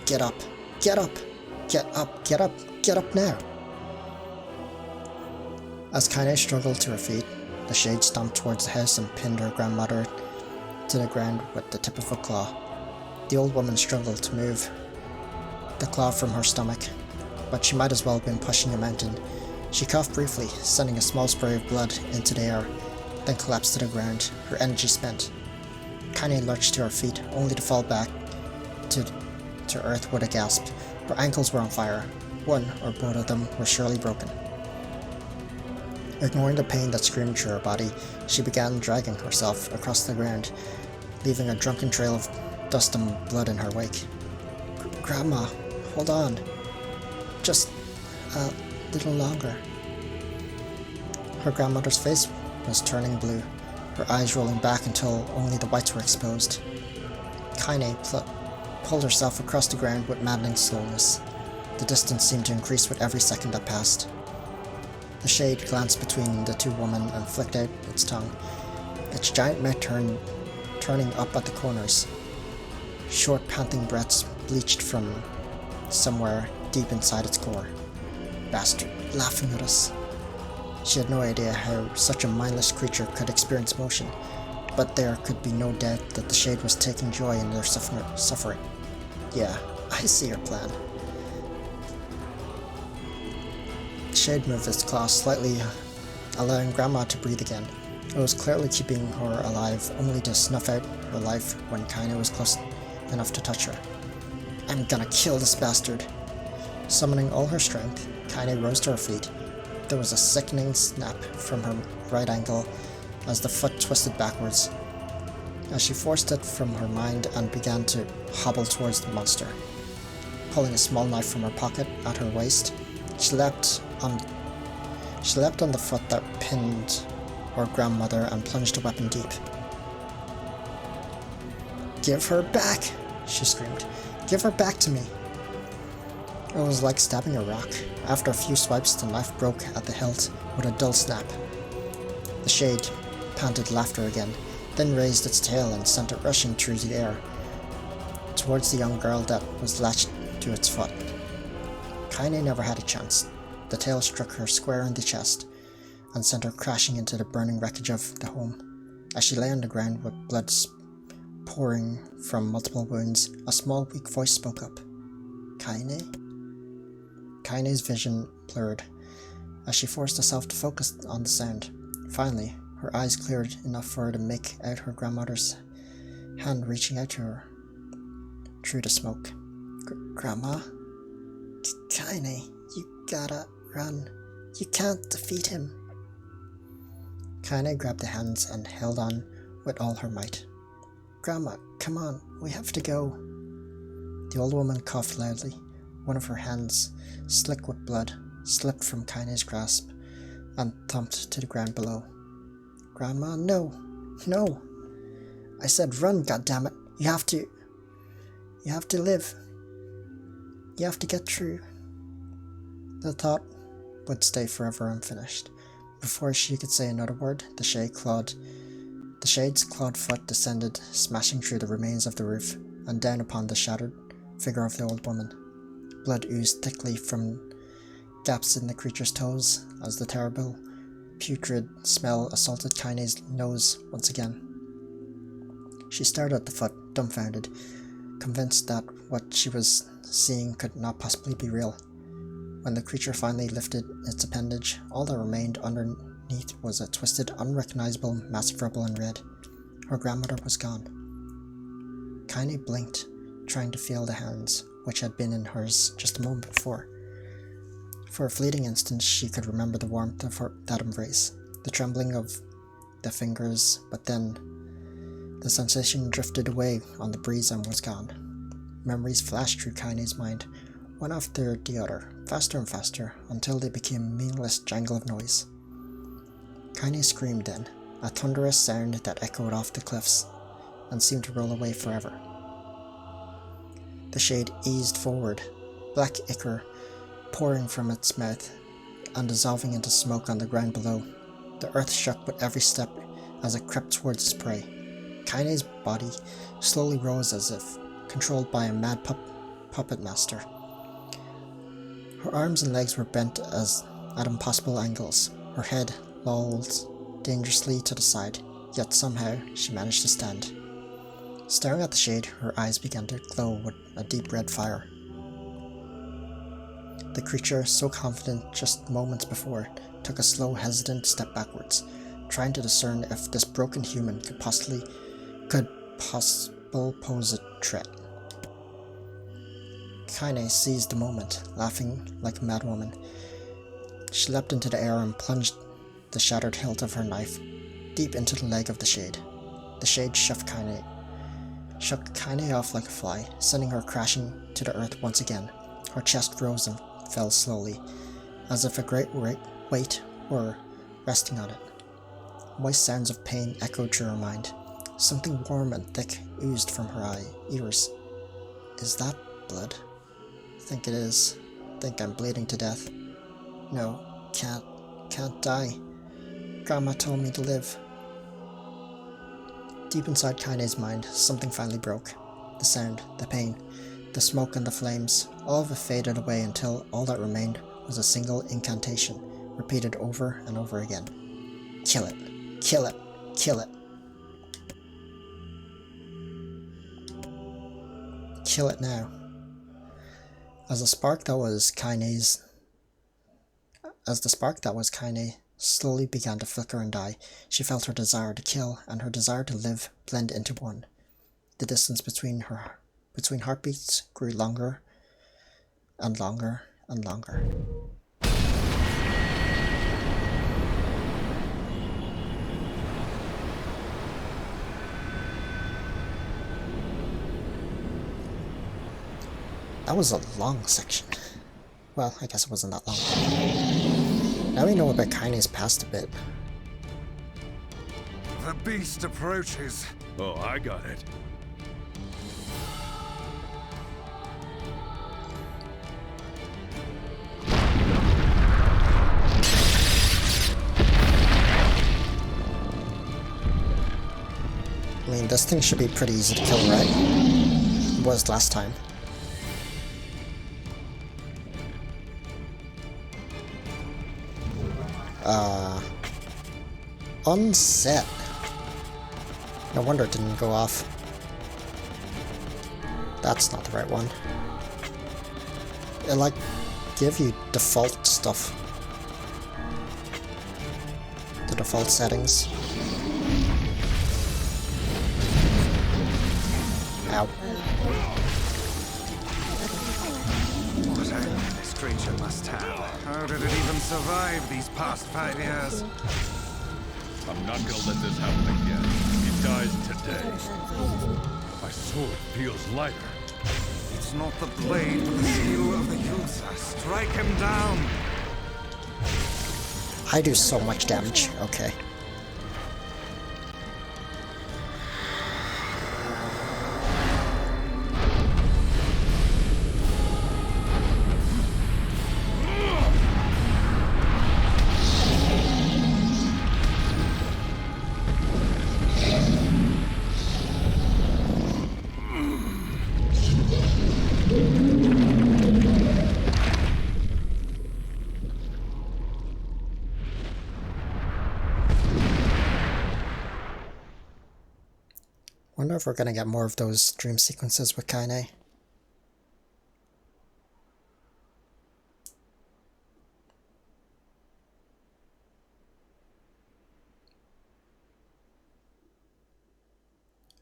"Get up! Get up! Get up! Get up! Get up now!" As Kaine struggled to her feet, the shade stomped towards the house and pinned her grandmother to the ground with the tip of a claw. The old woman struggled to move the claw from her stomach, but she might as well have been pushing a mountain. She coughed briefly, sending a small spray of blood into the air, then collapsed to the ground, her energy spent. Kaine lurched to her feet, only to fall back to earth with a gasp. Her ankles were on fire. One or both of them were surely broken. Ignoring the pain that screamed through her body, she began dragging herself across the ground, leaving a drunken trail of dust and blood in her wake. "Grandma, hold on. Just a little longer." Her grandmother's face was turning blue, her eyes rolling back until only the whites were exposed. Kaine pulled herself across the ground with maddening slowness. The distance seemed to increase with every second that passed. The shade glanced between the two women and flicked out its tongue, its giant mouth turning up at the corners. Short panting breaths bleached from somewhere deep inside its core. Bastard, laughing at us. She had no idea how such a mindless creature could experience motion, but there could be no doubt that the shade was taking joy in their suffering. Yeah, I see your plan. The shade moved its claws slightly, allowing Grandma to breathe again. It was clearly keeping her alive, only to snuff out her life when Kaine was close enough to touch her. I'm gonna kill this bastard. Summoning all her strength, Kaine rose to her feet. There was a sickening snap from her right ankle as the foot twisted backwards, as she forced it from her mind and began to hobble towards the monster. Pulling a small knife from her pocket at her waist, she leapt on the foot that pinned her grandmother and plunged the weapon deep. Give her back, she screamed. Give her back to me. It was like stabbing a rock. After a few swipes, the knife broke at the hilt with a dull snap. The shade panted laughter again, then raised its tail and sent it rushing through the air towards the young girl that was latched to its foot. Kaine never had a chance. The tail struck her square in the chest and sent her crashing into the burning wreckage of the home. As she lay on the ground with blood pouring from multiple wounds, a small weak voice spoke up. Kaine? Kaine's vision blurred as she forced herself to focus on the sound. Finally, her eyes cleared enough for her to make out her grandmother's hand reaching out to her through the smoke. Grandma? Kaine, you gotta run. You can't defeat him. Kaine grabbed the hands and held on with all her might. Grandma, come on, we have to go. The old woman coughed loudly. One of her hands, slick with blood, slipped from Kaine's grasp and thumped to the ground below. Grandma, no. No. I said run, goddammit. You have to live. You have to get through. The thought would stay forever unfinished. Before she could say another word, the shade's clawed foot descended, smashing through the remains of the roof, and down upon the shattered figure of the old woman. Blood oozed thickly from gaps in the creature's toes as the terrible, putrid smell assaulted Kaine's nose once again. She stared at the foot, dumbfounded, convinced that what she was seeing could not possibly be real. When the creature finally lifted its appendage, all that remained underneath was a twisted, unrecognizable mass of rubble and red. Her grandmother was gone. Kaine blinked, trying to feel the hands, which had been in hers just a moment before. For a fleeting instant, she could remember the warmth of that embrace, the trembling of the fingers, but then the sensation drifted away on the breeze and was gone. Memories flashed through Kaine's mind, one after the other, faster and faster, until they became a meaningless jangle of noise. Kaine screamed then, a thunderous sound that echoed off the cliffs and seemed to roll away forever. The shade eased forward, black ichor pouring from its mouth and dissolving into smoke on the ground below. The earth shook with every step as it crept towards its prey. Kaine's body slowly rose as if controlled by a mad puppet master. Her arms and legs were bent at impossible angles. Her head lolled dangerously to the side, yet somehow she managed to stand. Staring at the shade, her eyes began to glow with a deep red fire. The creature, so confident just moments before, took a slow, hesitant step backwards, trying to discern if this broken human could possibly pose a threat. Kaine seized the moment, laughing like a madwoman. She leapt into the air and plunged the shattered hilt of her knife deep into the leg of the shade. The shade shook Kaine off like a fly, sending her crashing to the earth once again. Her chest rose and fell slowly, as if a great weight were resting on it. Moist sounds of pain echoed through her mind. Something warm and thick oozed from her ears. Is that blood? Think it is. Think I'm bleeding to death. No, can't can't die. Grandma told me to live. Deep inside Kaine's mind, something finally broke. The sound, the pain, the smoke and the flames, all of it faded away until all that remained was a single incantation, repeated over and over again. Kill it. Kill it. Kill it. Kill it now. As the spark that was Kaine slowly began to flicker and die, she felt her desire to kill and her desire to live blend into one. The distance between heartbeats grew longer and longer and longer. That was a long section. Well, I guess it wasn't that long. Now we know about Kaine's past a bit. The beast approaches. Oh, I got it. I mean, this thing should be pretty easy to kill, right? It was last time. Unset. No wonder it didn't go off. That's not the right one. It like give you default stuff. The default settings. Ow. What aim this creature must have. How did it even survive these past 5 years? I'm not gonna let this happen again. He dies today. My sword feels lighter. It's not the blade, but the skill of the user. Strike him down! I do so much damage. Okay. Wonder if we're gonna get more of those dream sequences with Kaine.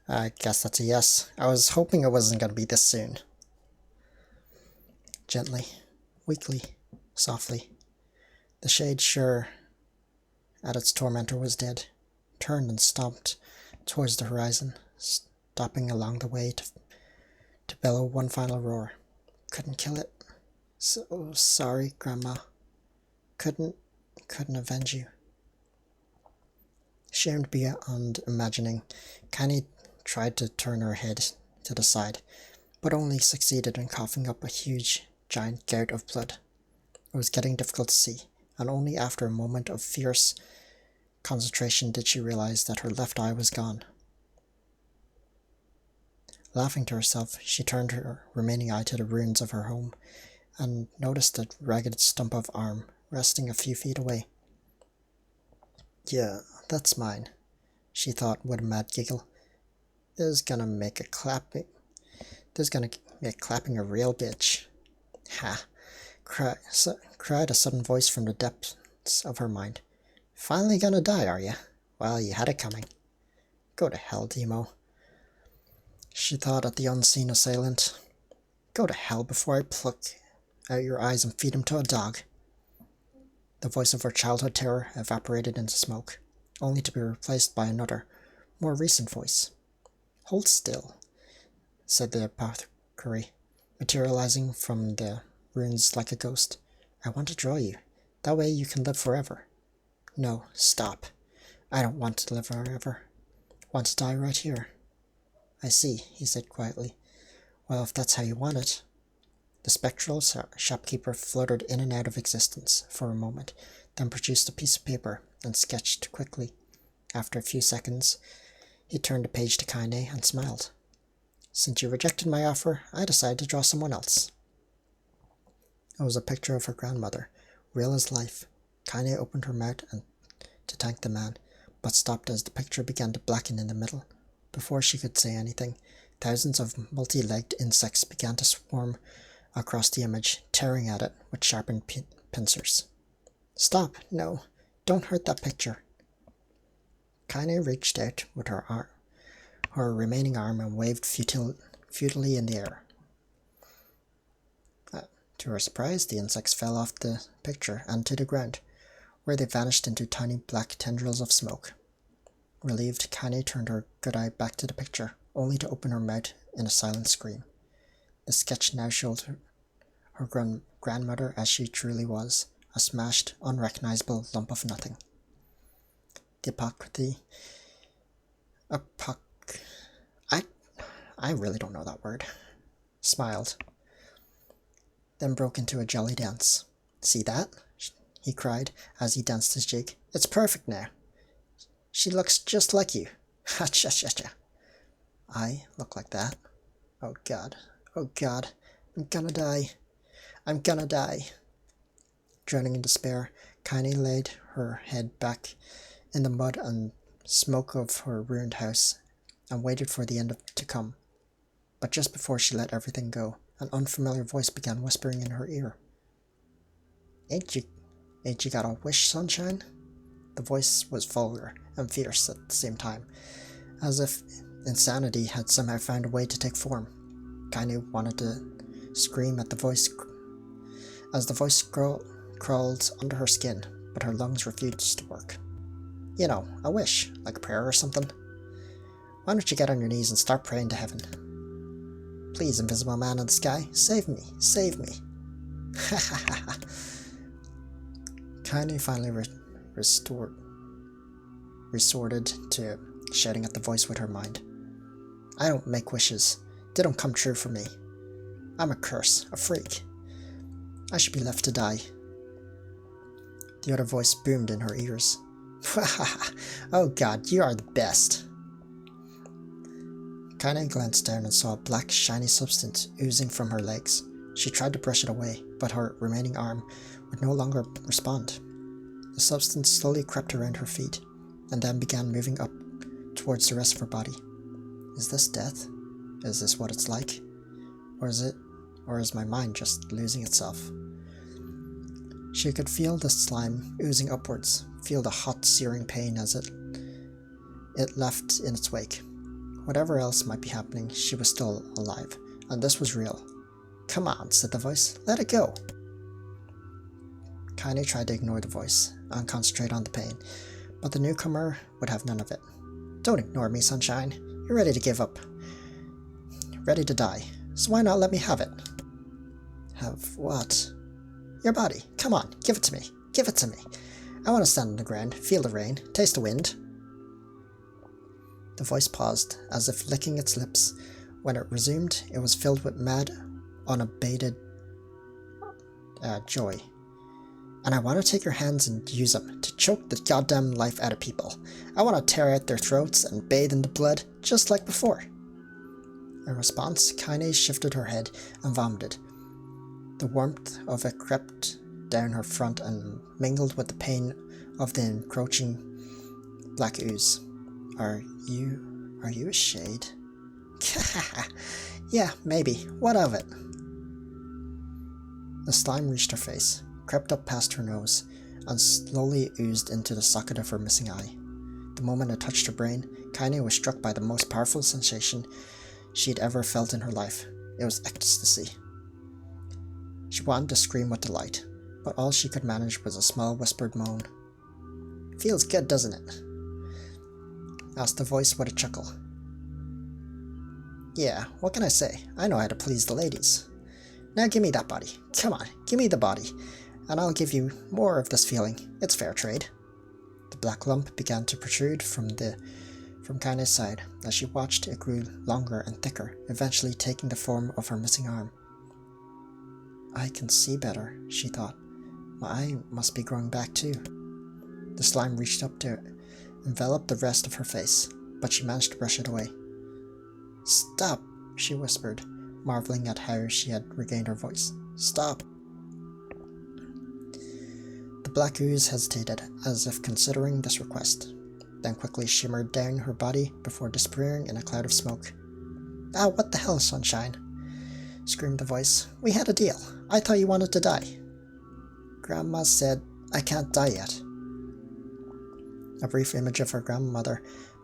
I guess that's a yes. I was hoping it wasn't gonna be this soon. Gently, weakly, softly. The shade, sure at its tormentor was dead, turned and stomped towards the horizon, stopping along the way to bellow one final roar. Couldn't kill it. So sorry, Grandma. Couldn't avenge you. Shamed beyond imagining, Kaine tried to turn her head to the side, but only succeeded in coughing up a huge, giant gout of blood. It was getting difficult to see, and only after a moment of fierce concentration did she realize that her left eye was gone. Laughing to herself, she turned her remaining eye to the ruins of her home, and noticed a ragged stump of arm resting a few feet away. Yeah, that's mine, she thought with a mad giggle. This is gonna make clapping a real bitch. Ha! Cried a sudden voice from the depths of her mind. Finally gonna die, are ya? Well, you had it coming. Go to hell, Demo. She thought at the unseen assailant. Go to hell before I pluck out your eyes and feed him to a dog. The voice of her childhood terror evaporated into smoke, only to be replaced by another, more recent voice. Hold still, said the apothecary, materializing from the ruins like a ghost. I want to draw you. That way you can live forever. No, stop. I don't want to live forever. Want to die right here. I see, he said quietly. Well, if that's how you want it. The spectral shopkeeper fluttered in and out of existence for a moment, then produced a piece of paper and sketched quickly. After a few seconds, he turned the page to Kaine and smiled. Since you rejected my offer, I decided to draw someone else. It was a picture of her grandmother, real as life. Kaine opened her mouth to thank the man, but stopped as the picture began to blacken in the middle. Before she could say anything, thousands of multi-legged insects began to swarm across the image, tearing at it with sharpened pincers. Stop! No! Don't hurt that picture! Kaine reached out with her remaining arm and waved futilely in the air. To her surprise, the insects fell off the picture and to the ground, where they vanished into tiny black tendrils of smoke. Relieved, Kaine turned her good eye back to the picture, only to open her mouth in a silent scream. The sketch now showed her grandmother as she truly was, a smashed, unrecognizable lump of nothing. The I really don't know that word. Smiled, then broke into a jolly dance. See that? He cried as he danced his jig. It's perfect now. She looks just like you. Ha cha cha cha. I look like that? Oh God. Oh God. I'm gonna die. I'm gonna die. Drowning in despair, Kaine laid her head back in the mud and smoke of her ruined house and waited for the end to come. But just before she let everything go, an unfamiliar voice began whispering in her ear. Ain't you got a wish, sunshine? The voice was vulgar and fierce at the same time, as if insanity had somehow found a way to take form. Kaine wanted to scream at the voice as the voice crawled under her skin, but her lungs refused to work. You know, a wish, like a prayer or something. Why don't you get on your knees and start praying to heaven? Please, invisible man in the sky, save me, save me. Ha ha ha ha. Kaine finally resorted to shouting at the voice with her mind. I don't make wishes. They don't come true for me. I'm a curse, a freak. I should be left to die. The other voice boomed in her ears. Oh God, you are the best. Kaine glanced down and saw a black, shiny substance oozing from her legs. She tried to brush it away, but her remaining arm would no longer respond. The substance slowly crept around her feet, and then began moving up towards the rest of her body. Is this death? Is this what it's like? Or is my mind just losing itself? She could feel the slime oozing upwards, feel the hot, searing pain as it left in its wake. Whatever else might be happening, she was still alive, and this was real. Come on, said the voice. Let it go. Kaine tried to ignore the voice and concentrate on the pain, but the newcomer would have none of it. Don't ignore me, sunshine. You're ready to give up. Ready to die. So why not let me have it? Have what? Your body. Come on, give it to me. Give it to me. I want to stand on the ground, feel the rain, taste the wind. The voice paused, as if licking its lips. When it resumed, it was filled with mad, unabated joy. And I want to take your hands and use them to choke the goddamn life out of people. I want to tear out their throats and bathe in the blood, just like before. In response, Kaine shifted her head and vomited. The warmth of it crept down her front and mingled with the pain of the encroaching black ooze. Are you a shade? Yeah, maybe. What of it? The slime reached her face, crept up past her nose, and slowly oozed into the socket of her missing eye. The moment it touched her brain, Kaine was struck by the most powerful sensation she'd ever felt in her life. It was ecstasy. She wanted to scream with delight, but all she could manage was a small whispered moan. Feels good, doesn't it? Asked the voice with a chuckle. Yeah, what can I say? I know how to please the ladies. Now give me that body. Come on, give me the body, and I'll give you more of this feeling. It's fair trade. The black lump began to protrude from Kaine's side. As she watched, it grew longer and thicker, eventually taking the form of her missing arm. I can see better, she thought. My eye must be growing back too. The slime reached up to envelop the rest of her face, but she managed to brush it away. Stop, she whispered, marveling at how she had regained her voice. Stop. The black ooze hesitated, as if considering this request, then quickly shimmered down her body before disappearing in a cloud of smoke. Ah, what the hell, Sunshine? Screamed the voice. We had a deal. I thought you wanted to die. Grandma said I can't die yet. A brief image of her grandmother,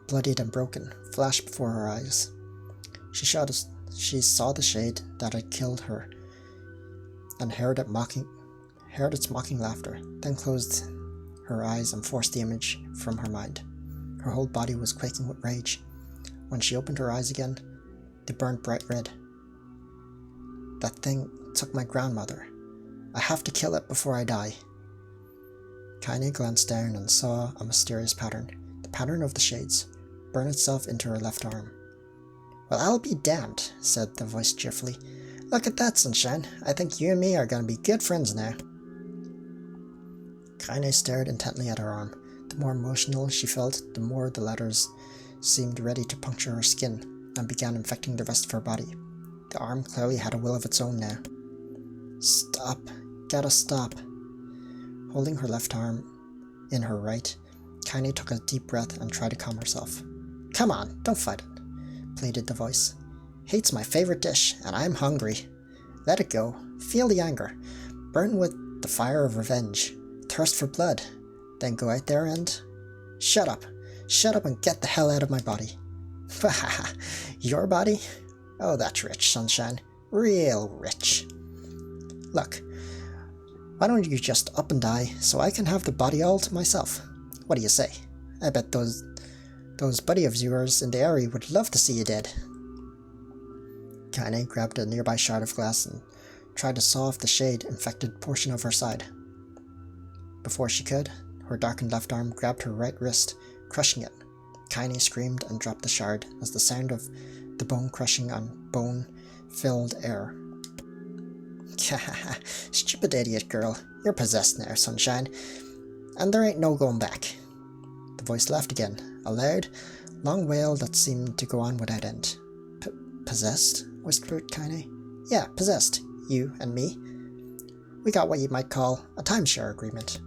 bloodied and broken, flashed before her eyes. She saw the shade that had killed her and heard its mocking laughter, then closed her eyes and forced the image from her mind. Her whole body was quaking with rage. When she opened her eyes again, they burned bright red. That thing took my grandmother. I have to kill it before I die. Kaine glanced down and saw a mysterious pattern, the pattern of the shades, burn itself into her left arm. Well, I'll be damned, said the voice cheerfully. Look at that, Sunshine. I think you and me are going to be good friends now. Kaine stared intently at her arm. The more emotional she felt, the more the letters seemed ready to puncture her skin and began infecting the rest of her body. The arm clearly had a will of its own now. Stop. Gotta stop. Holding her left arm in her right, Kaine took a deep breath and tried to calm herself. Come on, don't fight it, pleaded the voice. Hate's my favorite dish, and I'm hungry. Let it go. Feel the anger. Burn with the fire of revenge. Thirst for blood. Then go out there and... Shut up. Shut up and get the hell out of my body. Haha. Your body? Oh, that's rich, Sunshine. Real rich. Look, why don't you just up and die so I can have the body all to myself? What do you say? I bet those buddy of yours in the area would love to see you dead. Kaine grabbed a nearby shard of glass and tried to saw off the shade-infected portion of her side. Before she could, her darkened left arm grabbed her right wrist, crushing it. Kaine screamed and dropped the shard as the sound of the bone crushing on bone filled air. Stupid idiot girl, you're possessed now, Sunshine, and there ain't no going back. The voice laughed again, a loud, long wail that seemed to go on without end. Possessed? Whispered Kaine. Yeah, possessed. You and me. We got what you might call a timeshare agreement.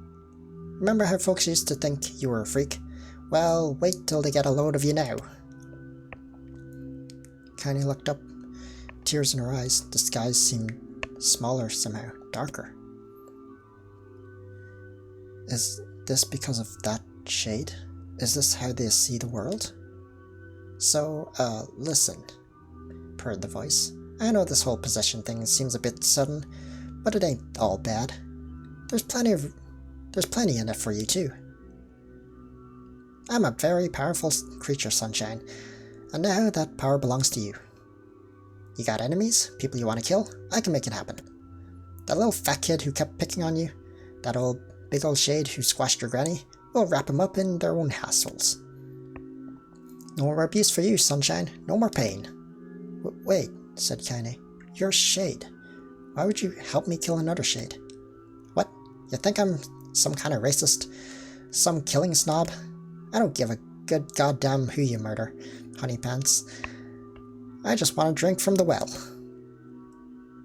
Remember how folks used to think you were a freak? Well, wait till they get a load of you now. Kaine looked up, tears in her eyes. The skies seemed smaller somehow, darker. Is this because of that shade? Is this how they see the world? So, listen, purred the voice. I know this whole possession thing seems a bit sudden, but it ain't all bad. There's plenty in it for you too. I'm a very powerful creature, Sunshine, and now that power belongs to you. You got enemies? People you want to kill? I can make it happen. That little fat kid who kept picking on you? That big old shade who squashed your granny? We'll wrap him up in their own hassles. No more abuse for you, Sunshine. No more pain. Wait, said Kaine. You're Shade. Why would you help me kill another Shade? What? You think I'm some kind of racist? Some killing snob? I don't give a good goddamn who you murder, honey pants. I just want to drink from the well.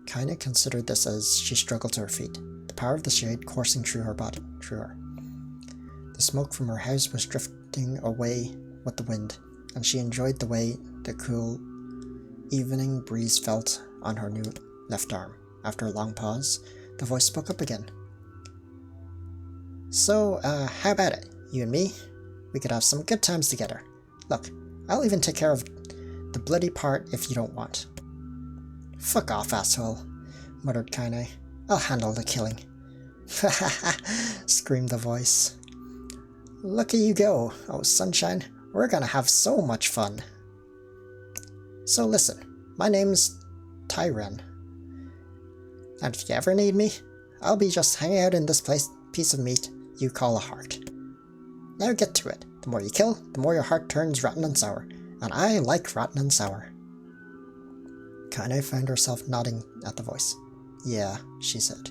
Kaine considered this as she struggled to her feet, the power of the shade coursing through her body, through her. The smoke from her house was drifting away with the wind, and she enjoyed the way the cool evening breeze felt on her new left arm. After a long pause, the voice spoke up again. So, how about it? You and me? We could have some good times together. Look, I'll even take care of the bloody part if you don't want. Fuck off, asshole, muttered Kaine. I'll handle the killing. Ha ha ha, screamed the voice. Look at you go, oh Sunshine. We're gonna have so much fun. So listen, my name's Tyren. And if you ever need me, I'll be just hanging out in this piece of meat you call a heart. Now get to it. The more you kill, the more your heart turns rotten and sour. And I like rotten and sour. Kaine found herself nodding at the voice. Yeah, she said.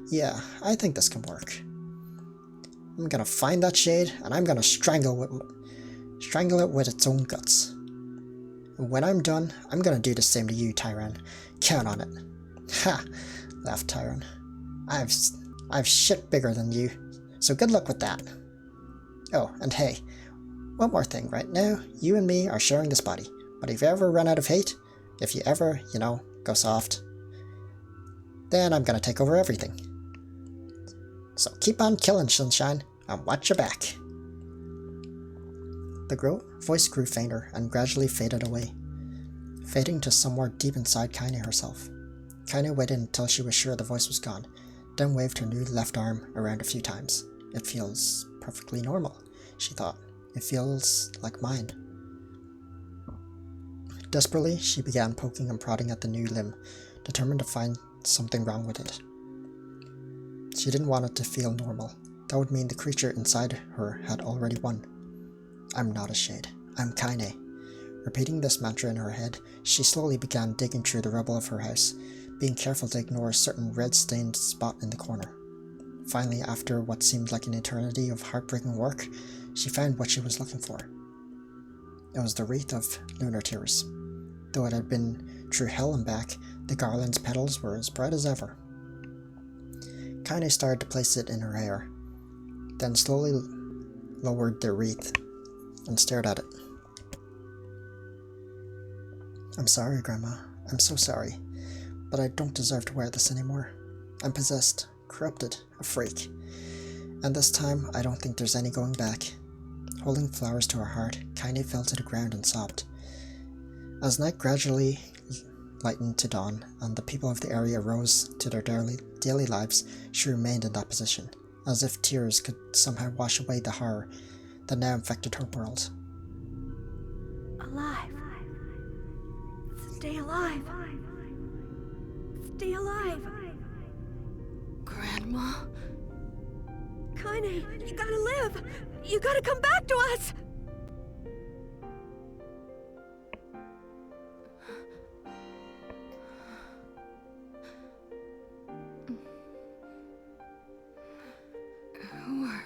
Yeah, I think this can work. I'm gonna find that shade, and I'm gonna strangle it with its own guts. And when I'm done, I'm gonna do the same to you, Tyran. Count on it. Ha! Laughed Tyran. I've shit bigger than you, so good luck with that. Oh, and hey, one more thing. Right now, you and me are sharing this body, but if you ever run out of hate, if you ever, go soft, then I'm gonna take over everything. So keep on killing, Sunshine, and watch your back. The voice grew fainter and gradually faded away, fading to somewhere deep inside Kaine herself. Kaine waited until she was sure the voice was gone, then waved her new left arm around a few times. It feels perfectly normal, she thought. It feels like mine. Desperately, she began poking and prodding at the new limb, determined to find something wrong with it. She didn't want it to feel normal. That would mean the creature inside her had already won. I'm not a shade. I'm Kaine. Repeating this mantra in her head, she slowly began digging through the rubble of her house, being careful to ignore a certain red-stained spot in the corner. Finally, after what seemed like an eternity of heartbreaking work, she found what she was looking for. It was the wreath of lunar tears. Though it had been through hell and back, the garland's petals were as bright as ever. Kaine started to place it in her hair, then slowly lowered the wreath and stared at it. I'm sorry, Grandma. I'm so sorry. But I don't deserve to wear this anymore. I'm possessed, corrupted, a freak. And this time, I don't think there's any going back. Holding flowers to her heart, Kaine fell to the ground and sobbed. As night gradually lightened to dawn, and the people of the area rose to their daily lives, she remained in that position, as if tears could somehow wash away the horror that now infected her world. Alive. Stay alive. Stay alive. Grandma? Kaine, you gotta live. You gotta come back to us. Who are...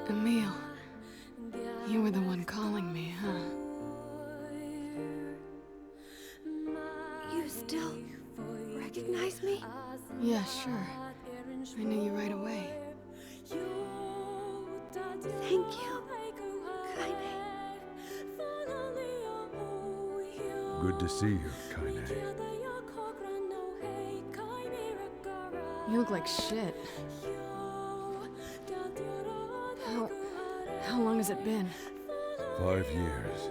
Emil, you were the one calling me, huh? You still recognize me? Yeah, sure. I knew you right away. Thank you, Kaine. Good to see you, Kaine. You look like shit. How long has it been? 5 years.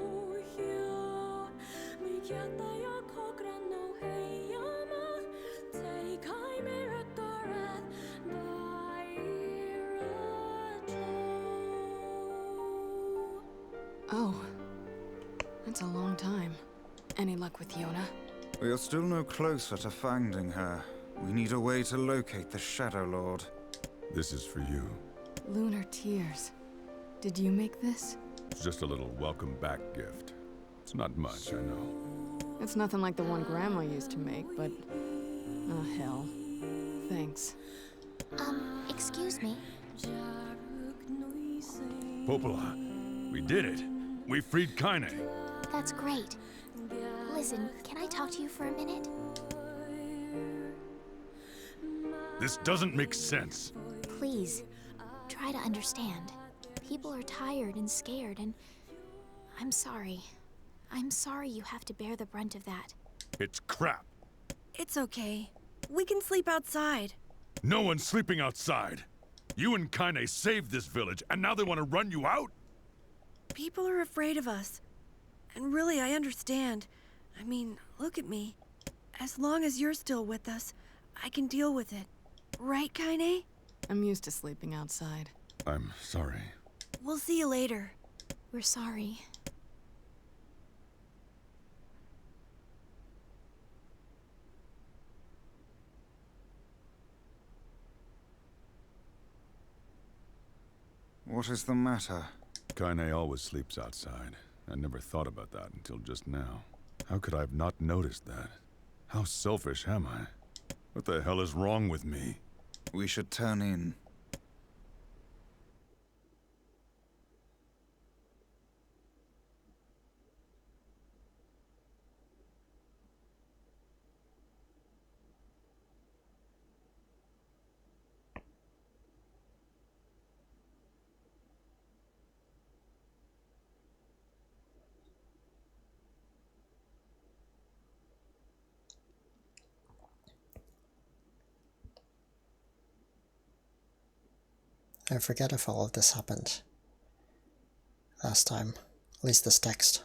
Oh. That's a long time. Any luck with Yona? We are still no closer to finding her. We need a way to locate the Shadow Lord. This is for you. Lunar tears. Did you make this? It's just a little welcome back gift. It's not much, I know. It's nothing like the one Grandma used to make, but... oh, hell. Thanks. Excuse me. Popola, we did it. We freed Kaine. That's great. Listen, can I talk to you for a minute? This doesn't make sense. Please, try to understand. People are tired and scared, and I'm sorry. I'm sorry you have to bear the brunt of that. It's crap. It's okay. We can sleep outside. No one's sleeping outside. You and Kaine saved this village, and now they want to run you out? People are afraid of us. And really, I understand. I mean, look at me. As long as you're still with us, I can deal with it. Right, Kaine? I'm used to sleeping outside. I'm sorry. We'll see you later. We're sorry. What is the matter? Kaine always sleeps outside. I never thought about that until just now. How could I have not noticed that? How selfish am I? What the hell is wrong with me? We should turn in. I forget if all of this happened last time. At least this text.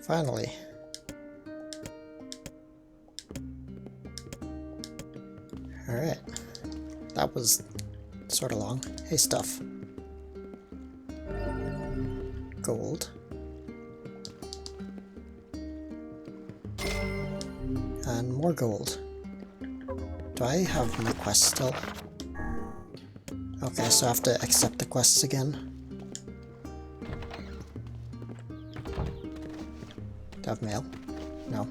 Finally. Alright. That was sort of long. Hey, stuff. Gold. And more gold. Do I have my quest still? Okay, so I have to accept the quests again. Do I have mail? No.